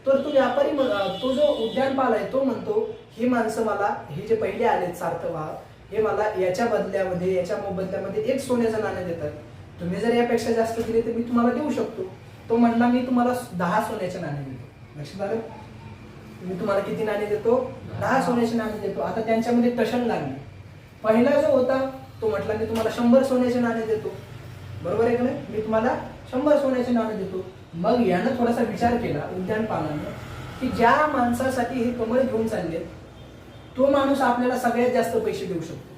तर तो व्यापारी, तो जो उद्यानपाल आहे, तो म्हणतो हे माणसं मला, हे जे पहिले आलेत सार्थवाह, हे मला याच्या बदल्यामध्ये, याच्या मोबदल्यामध्ये एक सोन्याचं नाणं देतात. तुम्ही जर यापेक्षा जास्त दिले तर मी तुम्हाला देऊ शकतो. तो म्हणला मी तुम्हाला 10 सोन्याचे नाणे देतो. लक्षात आलं, मी तुम्हाला किती नाणे देतो, 10 सोन्याचे नाणे देतो. आता त्यांच्यामध्ये टशन लागली. पहिला जो होता तो म्हटला मी तुम्हाला 100 सोन्याचे नाणे देतो, बरोबर आहे का नाही, मी तुम्हाला 100 सोन्याचे नाणे देतो. मग यानं थोडासा विचार केला उद्यानपालानं की ज्या माणसासाठी हे कमळ घेऊन चालले, तो माणूस आपल्याला सगळ्यात जास्त पैसे देऊ शकतो.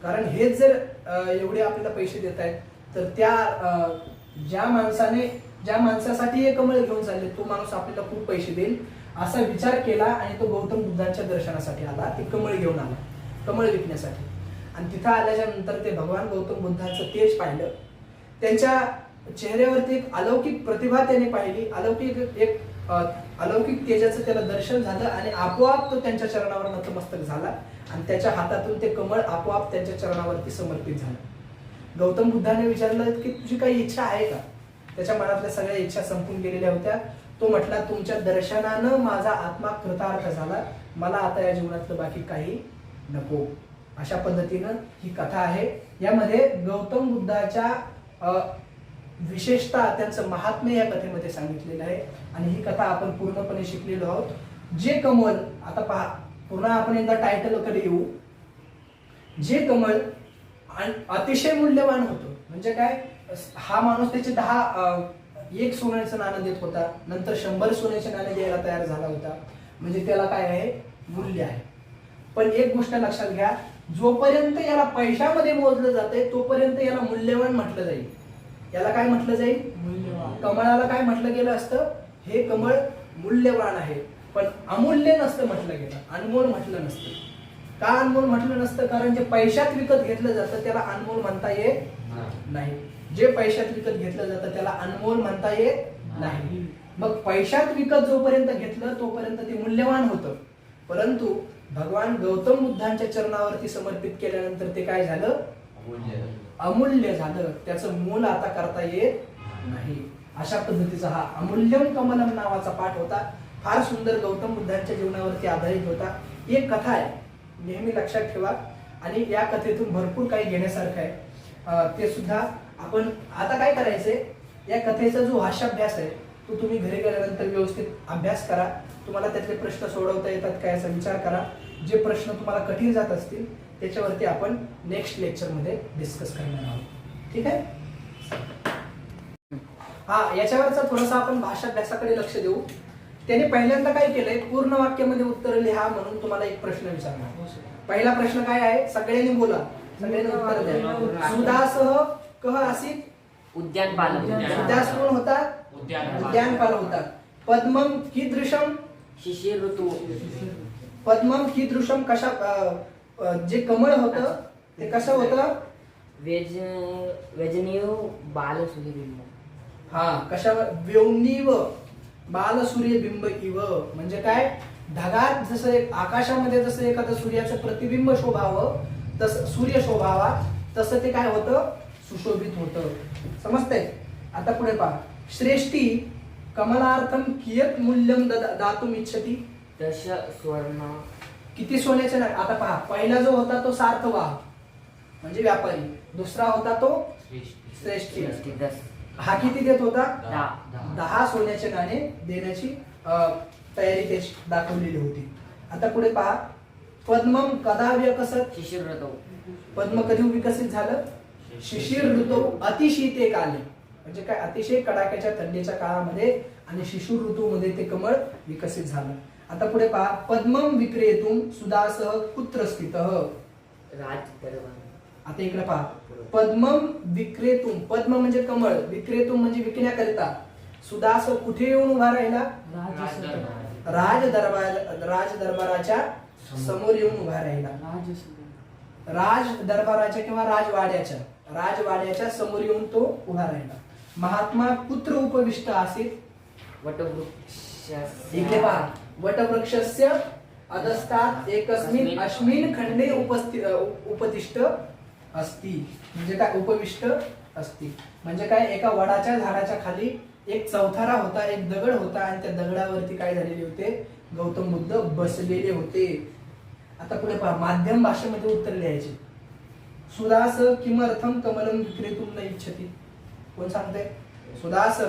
कारण हेच जर एवढे आपल्याला पैसे देत आहेत, तर त्या ज्या माणसासाठी हे कमळ घेऊन चालले, तो माणूस आपल्याला खूप पैसे देईल असा विचार केला. आणि तो गौतम बुद्धांच्या दर्शनासाठी आला, ते कमळ घेऊन आला, कमळ विकण्यासाठी. आणि तिथं आल्याच्या नंतर ते भगवान गौतम बुद्धांचं तेज पाहिलं. त्यांच्या चेहऱ्यावरती एक अलौकिक प्रतिभा त्याने पाहिली, अलौकिक तेजाचं त्याला दर्शन झालं आणि आपोआप तो त्यांच्या चरणावर नतमस्तक झाला आणि त्याच्या हातातून ते कमळ आपोआप त्यांच्या चरणावरती समर्पित झालं. गौतम बुद्धाने विचारलं की तुझी काही इच्छा आहे का. त्याच्या मनातल्या सगळ्या इच्छा संपून गेलेल्या होत्या. तो म्हटला तुमच्या दर्शनानं माझा आत्मा कृतार्थ झाला, मला आता या जीवनातलं बाकी काही नको. अशा पद्धतीनं ही कथा आहे. यामध्ये गौतम बुद्धाच्या विशेषतः त्यांचं महात्म्य या कथेमध्ये सांगितलेलं आहे. आणि ही कथा आपण पूर्णपणे शिकलेलो आहोत. जे कमळ, आता पहा पुन्हा आपण एकदा टायटलकडे येऊ. जे कमळ अतिशय मूल्यवान होतं, म्हणजे काय, हा माणूस त्याचे 1 सोन्याचं नाणं देत होता, नंतर 100 सोन्याचे नाणे द्यायला तयार झाला होता. म्हणजे त्याला काय आहे, मूल्य आहे. पण एक गोष्ट लक्षात घ्या, जोपर्यंत याला पैशामध्ये मोजलं जातंय तोपर्यंत याला मूल्यवान म्हटलं जाईल. याला काय म्हटलं जाईल? मूल्यवान. कमळाला काय म्हटलं गेलं असतं? हे कमळ मूल्यवान आहे. पण अमूल्य नसतं म्हटलं गेलं, अनमोल म्हटलं नसतं. का अनमोल म्हटलं नसतं? कारण जे पैशात विकत घेतलं जातं त्याला अनमोल म्हणता येत नाही. जे पैशात विकत घेतलं जातं त्याला अनमोल म्हणता येत नाही. मग पैशात विकत जोपर्यंत घेतलं तोपर्यंत ते मूल्यवान होतं. परंतु भगवान गौतम बुद्धांच्या चरणावरती समर्पित केल्यानंतर ते काय झालं? अमूल्य झालं. त्याचं मोल आता करता येत नाही. अशा पद्धतीचा हा अमूल्यम कमलम नावाचा पाठ होता. फार सुंदर गौतम बुद्धांच्या जीवनावरती आधारित होता. एक कथा आहे, नेहमी लक्षात ठेवा. आणि या कथेतून भरपूर काही घेण्यासारखं आहे. ते सुद्धा आपण आता काय करायचंय, या कथेचा जो भाषाभ्यास आहे तो तुम्ही घरी गेल्यानंतर व्यवस्थित अभ्यास करा. तुम्हाला त्यातले प्रश्न सोडवता येतात काय याचा विचार करा. जे प्रश्न तुम्हाला कठीण जात असतील त्याच्यावरती आपण नेक्स्ट लेक्चर मध्ये डिस्कस करणार आहोत. ठीक आहे? हा, याच्यावरचा थोडासा आपण भाषाभ्यासाकडे लक्ष देऊ. त्याने पहिल्यांदा काय केलंय, पूर्ण वाक्यामध्ये उत्तर लिहा म्हणून तुम्हाला एक प्रश्न विचारणार. पहिला प्रश्न काय आहे? सगळ्यांनी बोला, सगळ्यांनी उत्तर द्या. सुदासह कह आसीत उद्यानपाल. सुदास कोण होता? उद्यानपाल होता. पद्मम कीदृशम? शिशिर ऋतू. पद्मम कीदृशम कशा, जे कमळ होतं ते कसं होतं? व्यजनीय बाल सूर्यबिंब. हा, कशावर? व्योमनीव बाल सूर्यबिंब इव. म्हणजे काय? ढगात जसं एक आकाशामध्ये जसं एखादं सूर्याचं प्रतिबिंब शोभावं, तसं सूर्य शोभावा, तसं ते काय होतं? सुशोभित होतं. समजतंय? आता पुढे पहा. श्रेष्ठी कमलार्थम कियत मूल्यम दातुम इच्छति? दश स्वर्ण. किती सोन्याचे? आता पहा, पहिला जो होता तो सार्थवाह म्हणजे व्यापारी, दुसरा होता तो श्रेष्ठी. 10. हा किती देत होता? 10 सोन्याचे नाणे देण्याची तयारी त्याची दाखवलेली होती. आता पुढे पहा. पद्मम कदा विकसत? शिशिर ऋतू. पद्म कधी विकसित झालं? शिशिर ऋतू अतिशीते काले. म्हणजे काय? अतिशय कडाक्याच्या थंडीच्या काळामध्ये आणि शिशिर ऋतूमध्ये ते कमळ विकसित झालं. आता पुढे पहा. पद्मम विक्रेतुम सुदासह कुत्र स्थितः? राज दरबार. आता इकडे पहा. पद्मम विक्रेतुम, पद्म म्हणजे कमळ, विक्रेतुम म्हणजे विकण्याकरिता. सुदास कुठे येऊन उभा राहिला? राज दरबाराच्या समोर येऊन उभा राहिला. राज दरबाराच्या किंवा राजवाड्याच्या समोर येऊन तो उभा राहिला. महात्मा कुत्र उपविष्ट आसीत? वटवृक्ष. इथे पहा. वटवृक्षस्य अधस्तात् एकस्मिन् अश्मिन् खंडे उपतिष्ठ असती. म्हणजे काय? उपविष्ट असती म्हणजे काय? एका वडाच्या झाडाच्या खाली एक चौथारा होता, एक दगड होता आणि त्या दगडावरती काय झालेले होते? गौतम बुद्ध बसलेले होते. आता पुढे पहा. माध्यम भाषेमध्ये उत्तर लिहायचे. सुदास किमर्थम कमलम विक्रेतुम न इच्छति? कोण सांगते? सुदास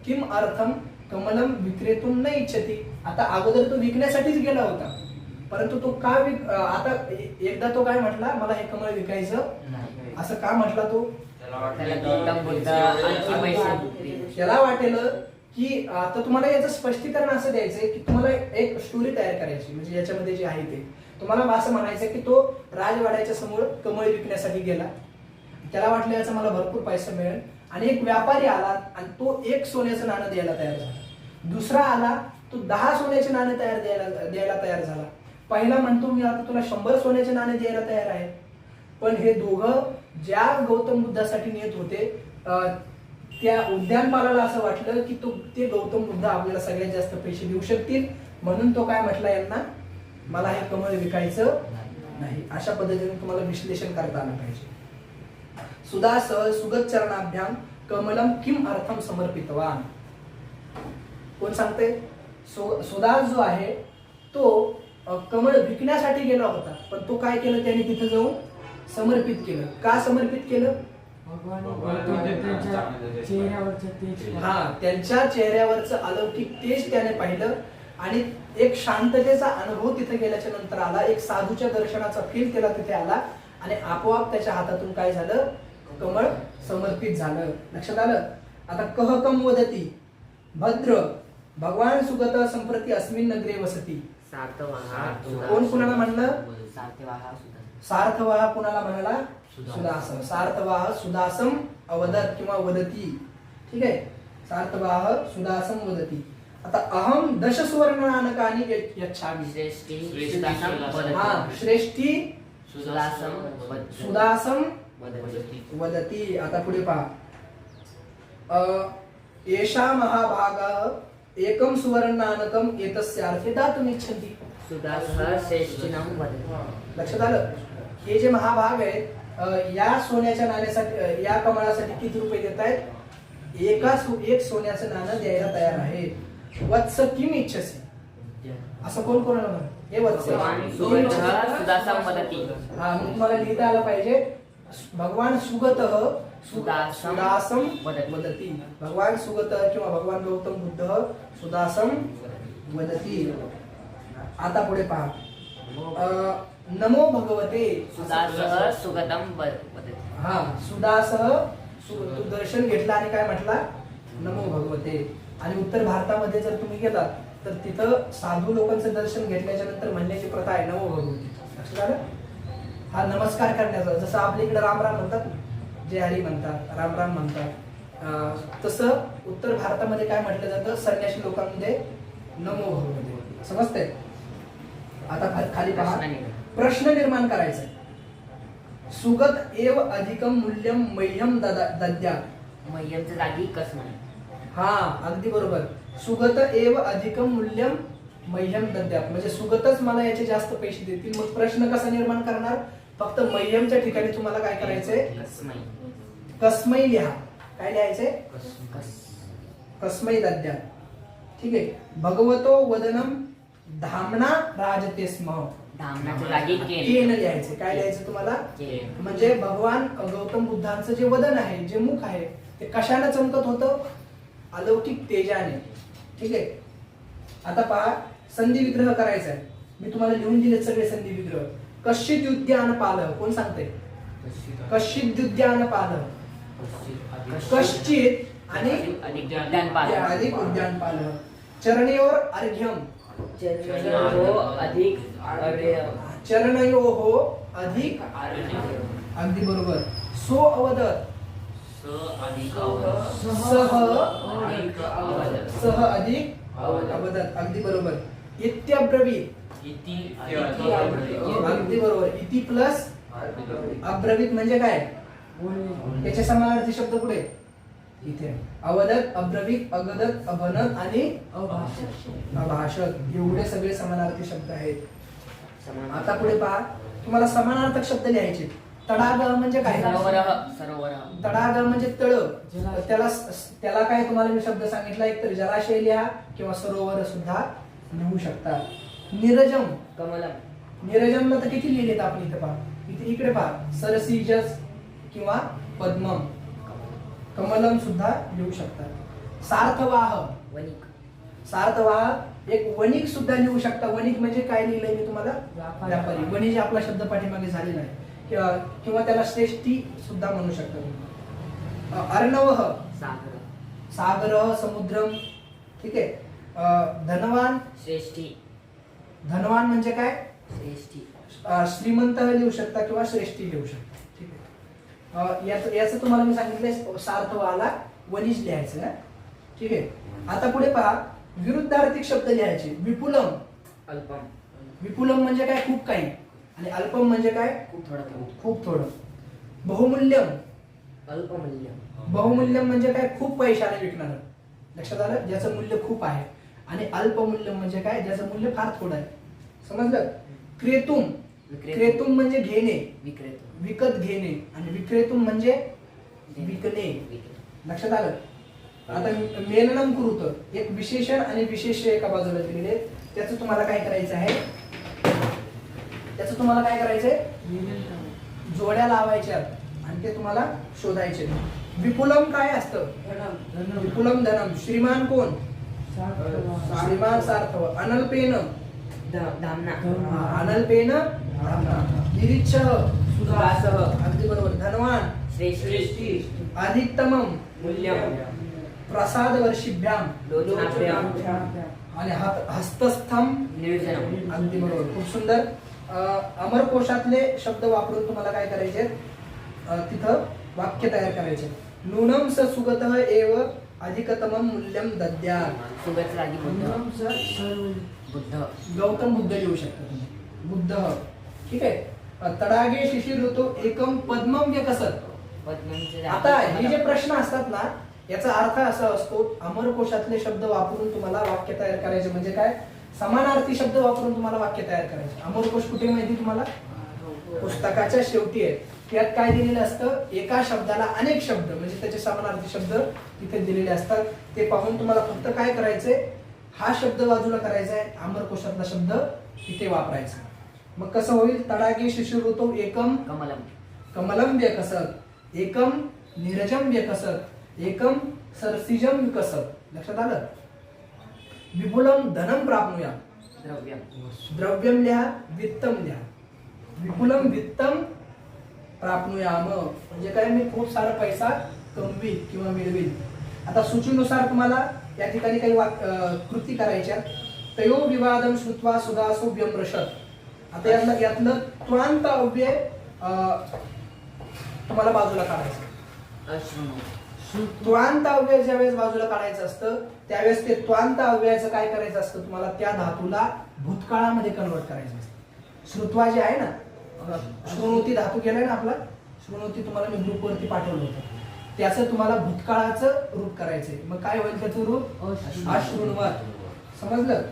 किम अर्थम कमलम विक्रेतुम न इच्छति? आता अगोदर तो विकण्यासाठीच गेला होता, परंतु तो का आता एकदा तो काय म्हटला? मला हे कमळ विकायचं. असं का म्हटला तो? त्याला वाटेल की आता तुम्हाला याचं स्पष्टीकरण असं द्यायचंय की तुम्हाला एक स्टोरी तयार करायची. म्हणजे याच्यामध्ये जे आहे ते तुम्हाला असं म्हणायचं की तो राजवाड्याच्या समोर कमळ विकण्यासाठी गेला. त्याला वाटलं याचा मला भरपूर पैसा मिळेल. आणि एक व्यापारी आला आणि तो 1 सोन्याचं नाणं द्यायला तयार झाला. दुसरा आला, तो 10 सोन्याचे नाणे द्यायला तयार झाला. पहिला म्हणतो मी आता तुला 100 सोन्याचे नाणे द्यायला तयार आहे. पण हे दोघं ज्या गौतम बुद्धासाठी नेत होते त्या उद्यानपालाला असं वाटलं की ते गौतम बुद्ध आपल्याला सगळ्यात जास्त पैसे देऊ शकतील, म्हणून तो काय म्हटला यांना? मला हे कमळ विकायचं नाही. अशा पद्धतीने तुम्हाला विश्लेषण करता आलं पाहिजे. सुदास सुगत चरणाभ्याम कमलम किम अर्थम समर्पितवान? कोण सांगते? सुदास जो आहे तो कमळ विकण्यासाठी गेला होता, पण तो काय केलं? त्याने तिथे जाऊन समर्पित केलं. का समर्पित केलं? त्यांच्या चेहऱ्यावरचं अलौकिक तेज त्याने पाहिलं आणि एक शांततेचा अनुभव तिथे गेल्याच्या नंतर आला. एक साधूच्या दर्शनाचा फील त्याला तिथे आला आणि आपोआप त्याच्या हातातून काय झालं? कमळ समर्पित झालं. लक्षात आलं? आता कहकम वदती भद्र भगवान सुगत संप्रती अस्मिन नगरे वसती. सातवाहा कोण कुणाला म्हणलं? सातवाहा सुद्धा सार्थवाह कुणाला म्हणाला? सुदासम. सुदासम. सार्थवाह सुदासम अवदत किंवा वदती. ठीक आहे, सार्थवाह सुदासम वदती. आता अहम दश सुवर्ण नाणकानी यच्छामि. श्रेष्ठी श्रेष्ठी सुदासम सुदासम. हा, वदती. श्रेष्ठी सुदासम सुदासम वदती. वदती. आता पुढे पहा. एषा महाभागः एकम सुवर्णानकम एतस्यार्थे दातुमिच्छन्ति. सुदासः श्रेष्ठीनं वदति. लक्षात आलं? हे जे महाभाग आहेत या सोन्याच्या नाण्यासाठी, या कमळासाठी किती रुपये देत आहेत? एक सोन्याचं नाणं द्यायला तयार आहे. वत्स किम इच्छसी. असं कोण कोणाला म्हणत? हे वत्स. भगवान सुगतः सुदासं वदति. हा, मग तुम्हाला लिहिता आलं पाहिजे. भगवान सुगतः सुदासं सुदासम वदति. वदती. भगवान सुगतः किंवा भगवान गौतम बुद्ध सुदासम वदती. आता पुढे पहा. नमो भगवते. सुदासः सुगतं वदति. हा, सुदासह तू दर्शन घेतला आणि काय म्हटला? नमो भगवते. आणि उत्तर भारतामध्ये जर तुम्ही गेलात तर तिथं साधू लोकांचं दर्शन घेतल्याच्या नंतर म्हणण्याची प्रथा आहे नमो भगवते. लक्षात आलं? हा नमस्कार करण्याचा, जसं आपल्या इकडे राम राम म्हणतात, जय हरी म्हणतात, राम राम म्हणतात, तसं उत्तर भारतामध्ये काय म्हटलं जातं संन्यासी लोकांमध्ये? नमो भगवते. समजतंय? आता खाली पहा. प्रश्न निर्माण करायचा आहे. सुगत एव अधिकम मूल्यम मह्यम दद्यात्. मह्यमच्या जागी कसं? हा, अगदी बरोबर. सुगत एव अधिकम मूल्यम मह्यम दद्यात्, म्हणजे सुगतच मला याचे जास्त पैसे देतील. मग प्रश्न कसा निर्माण करणार? फक्त मह्यमच्या ठिकाणी तुम्हाला काय करायचंय? कस्मै. कस्मै लिहा. काय लिहायचंय? कस. कस्मै दद्यात्. ठीक आहे. भगवतो वदनम धामना राजते स्म. धामनाच्या जागी केन लिहायचे. काय लिहायचं तुम्हाला? केन. म्हणजे भगवान गौतम बुद्धांचं जे वदन आहे, जे मुख आहे, ते कशाने चमकत होतं? अलौकिक तेजाने. ठीक आहे. आता पहा, संधी विग्रह करायचा आहे. मी तुम्हाला लिहून दिले सगळे संधी विग्रह. कश्चित उद्यान पाल. कोण सांगते? कश्चित उद्यान पाल. कश्चित आणि अधिक उद्यान पाल. चरणयोर अर्घ्यम. अधिक चरणयोः अधिक. अगदी बरोबर. सो अवदत. सह अधिक अवदत. अगदी बरोबर. इत्यब्रवीत. अगदी बरोबर. इति प्लस अब्रवीत म्हणजे काय? त्याच्या समानार्थी शब्द पुढे इथे. अवदत, अब्रवीत, अगदत, अभनत आणि अभाषक. एवढे सगळे समानार्थी शब्द आहेत. आता पुढे पहा, तुम्हाला समानार्थक शब्द लिहायचे. तडाग म्हणजे काय? सरोवर. तडाग म्हणजे तळ. त्याला काय तुम्हाला मी शब्द सांगितला, एक तर जलाशय लिहा किंवा सरोवर सुद्धा लिहू शकता. निरजम. कमलम. निरजमला तर किती लिहिलेत आपण इथे पहा. इकडे पहा, सरसीजस किंवा पद्मम. कमलम सुद्धा लिहू शकतात. सार्थवाह. वनिक. सार्थवाह एक वणिक सुद्धा लिहू शकता. वणिक म्हणजे काय लिहिलंय मी तुम्हाला? व्यापारी. वणिज आपला शब्द पाठीमागे झालेला आहे. किंवा त्याला श्रेष्ठी सुद्धा म्हणू शकता. अर्णवः. सागर. सागर, समुद्रम. ठीक आहे. धनवान. श्रेष्ठी. धनवान म्हणजे काय? श्रेष्ठी. श्रीमंत लिहू शकता किंवा श्रेष्ठी लिहू शकता. ठीक आहे. याचं तुम्हाला मी सांगितलंय सार्थवाला वणिज लिहायचं ना. ठीक आहे. आता पुढे पहा, विरुद्धार्थी शब्द लिहायचे. विपुलम. अल्पम. विपुलम म्हणजे काय? खूप काही. आणि अल्पम म्हणजे काय? खूप थोडं. खूप थोडं. बहुमूल्यम. अल्पमूल्यम. बहुमूल्यम म्हणजे काय? खूप पैशाने विकणार. लक्षात आलं? ज्याचं मूल्य खूप आहे. आणि अल्पमूल्यम म्हणजे काय? ज्याचं मूल्य फार थोडं आहे. समजलं? क्रेतुम. क्रेतुम म्हणजे घेणे, विक्रेता. विकत घेणे. आणि विक्रेतुम म्हणजे विकणे. लक्षात आलं? आता मेलनम कुरुत, एक विशेषण आणि विशेष्य एका बाजूला दिलेले. त्याचं तुम्हाला काय करायचं आहे? जोड्या लावायच्या आणि ते तुम्हाला शोधायचे. विपुलम काय असतं? विपुलम धनम. श्रीमान कोण? श्रीमान सार्थव. अनल्पेन. धामना. अनल्पेन धामना. निरीक्षः. सुदासः. अगदी बरोबर. धनवान. श्रेष्ठी. अधिकतमम. मूल्यम. प्रसाद वर्षिभ्याम. लोचनाभ्याम. आणि हस्तस्थम निर्जनम. अगदी बरोबर, खूप सुंदर. अमरकोशातले शब्द वापरून तुम्हाला काय करायचे, तिथं वाक्य तयार करायचे. नूनम स सुगतः एव अधिकतमम मूल्यम दद्यात्. सुगत जागी बुद्ध. बुद्ध. गौतम बुद्ध लिहू शकता तुम्ही, बुद्ध. ठीक आहे. तडागे शिशिर ऋतू एकम पद्मम व्यकसत. पद्मांचे जागी आता हे जे कमलम. प्रश्न असतात ना, याचा अर्थ असा असतो, अमरकोशातले शब्द वापरून तुम्हाला वाक्य तयार करायचे. म्हणजे काय, समानार्थी शब्द वापरून तुम्हाला वाक्य तयार करायचे. अमरकोश कुठे माहिती तुम्हाला, पुस्तकाच्या शेवटी आहे. त्यात काय दिलेलं असतं, एका शब्दाला अनेक शब्द म्हणजे त्याचे समानार्थी शब्द तिथे दिलेले असतात. ते पाहून तुम्हाला फक्त काय करायचंय, हा शब्द बाजूला करायचा आहे, अमरकोशातला शब्द तिथे वापरायचा. मग कसं होईल, तडागे शिशिर ऋतू एकम कमलम. कमलम व्यकसत, एकम नीरजम व्यकसत, एकम सरसिजम विकसत. लक्षात आलं. विपुलम धनम प्राप्नुया. द्रव्यम. द्रव्यम लिहा, वित्तम लिहा. विपुलम वित्तम प्राप्नुयाम म्हणजे काय, मी खूप सारा पैसा कमवील किंवा मिळवील. आता सूचीनुसार तुम्हाला या ठिकाणी काही कृती करायच्या. तयो विवादम श्रुत्वा सुदासो व्यमृषत. आता यातलं त्वांत अव्यय तुम्हाला बाजूला काढायचं. अश्रू. त्वांत अव्यय ज्यावेळेस बाजूला काढायचं असतं, त्यावेळेस ते त्वांत अव्ययाचं काय करायचं असतं, तुम्हाला त्या धातूला भूतकाळामध्ये कन्वर्ट करायचं असतं. श्रुत्वा जे आहे ना, श्रुणोती धातू केलाय ना आपला, श्रुणोती तुम्हाला मी ग्रुपवरती पाठवलं होतं, त्याचं तुम्हाला भूतकाळाचं रूप करायचंय. मग काय होईल त्याचं रूप, अश्रुणवत. समजलं.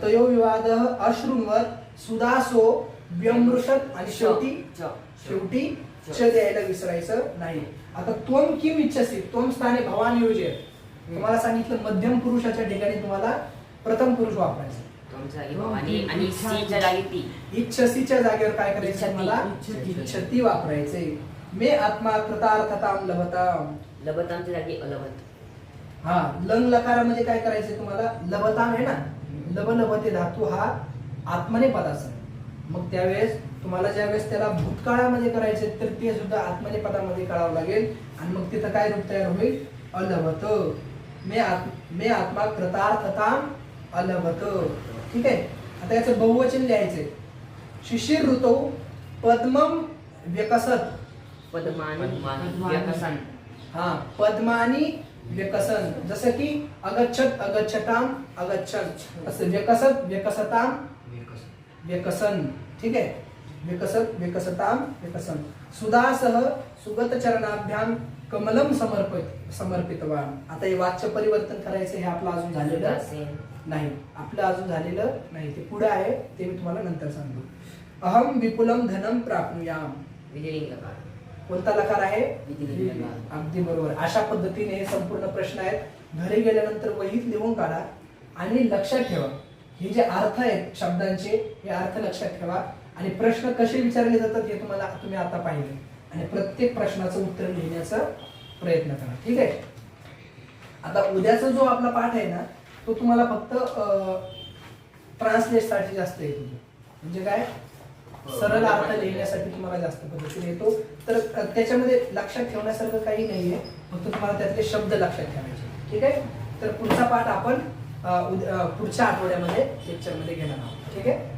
तयो विवाद अश्रुणवत सुदासो व्यमृषत. आणि शेवटी च द्यायला विसरायचं नाही. आता त्वम किम इच्छसी, त्वम स्थाने भवान योजे. तुम्हाला सांगितलं मध्यम पुरुषाच्या ठिकाणी तुम्हाला प्रथम पुरुष वापरायचं. आणि सीच्या जागी ती. इच्छसीच्या जागेवर काय करायचं, इच्छती. तुम्हाला इच्छती वापरायचे. मे आत्मा कृतार्थताम लभताम. लबतांच्या जागी अलबत. हा, लंग लकारामध्ये काय करायचं तुम्हाला, लभताम आहे ना, लब लभते धातू हा आत्मने पदाचा. मग त्यावेळेस तुम्हाला ज्यावेळेस त्याला भूतकाळामध्ये करायचे तर ते सुद्धा आत्मने पदामध्ये काढावं लागेल. आणि मग तिथं काय रूप तयार होईल, अलभत. मे आत्मा कृतार्थताम अलभत. ठीक आहे. आता याचं बहुवचन लिहायचंय. शिशिर ऋतू पद्मम व्यकसत. पद्मानी व्यकसन. हा, पद्मानी व्यकसन. जसं की अगच्छत अगच्छताम अगच्छन, असं व्यकसत व्यकसताम व्यकसन. ठीक आहे. विकसत विकसताम विकसन. सुदासह सुगत चरणाभ्याम कमलम समर्पितवान. आता हे वाच्य परिवर्तन करायचं, हे आपलं अजून झालेलं नाही, आपलं अजून झालेलं नाही, ते पुढे आहे, ते मी तुम्हाला नंतर सांगतो. अहम विपुलम धनम प्राप्नुयाम. विधिलिंग लकार. कोणता लकार आहे, विधिलिंग लकार. अगदी बरोबर. अशा पद्धतीने हे संपूर्ण प्रश्न आहेत. घरी गेल्यानंतर वहीत लिहून काढा आणि लक्षात ठेवा. हे जे अर्थ आहेत शब्दांचे, हे अर्थ लक्षात ठेवा. आणि प्रश्न कसे विचारले जातात हे तुम्ही आता पाहिले. आणि प्रत्येक प्रश्नाचं उत्तर लिहिण्याचा प्रयत्न करा. ठीक आहे. आता उद्याचा जो आपला पाठ आहे ना, तो तुम्हाला फक्त ट्रान्सलेट साठी जास्त येतो. म्हणजे काय, सरळ अर्थ लिहिण्यासाठी तुम्हाला जास्त पद्धतीने येतो. तर त्याच्यामध्ये लक्षात ठेवण्यासारखं काही नाहीये, फक्त तुम्हाला त्यातले शब्द लक्षात ठेवायचे. ठीक आहे. तर पुढचा पाठ आपण पुढच्या आठवड्यामध्ये लेक्चरमध्ये घेणार आहोत. ठीक आहे.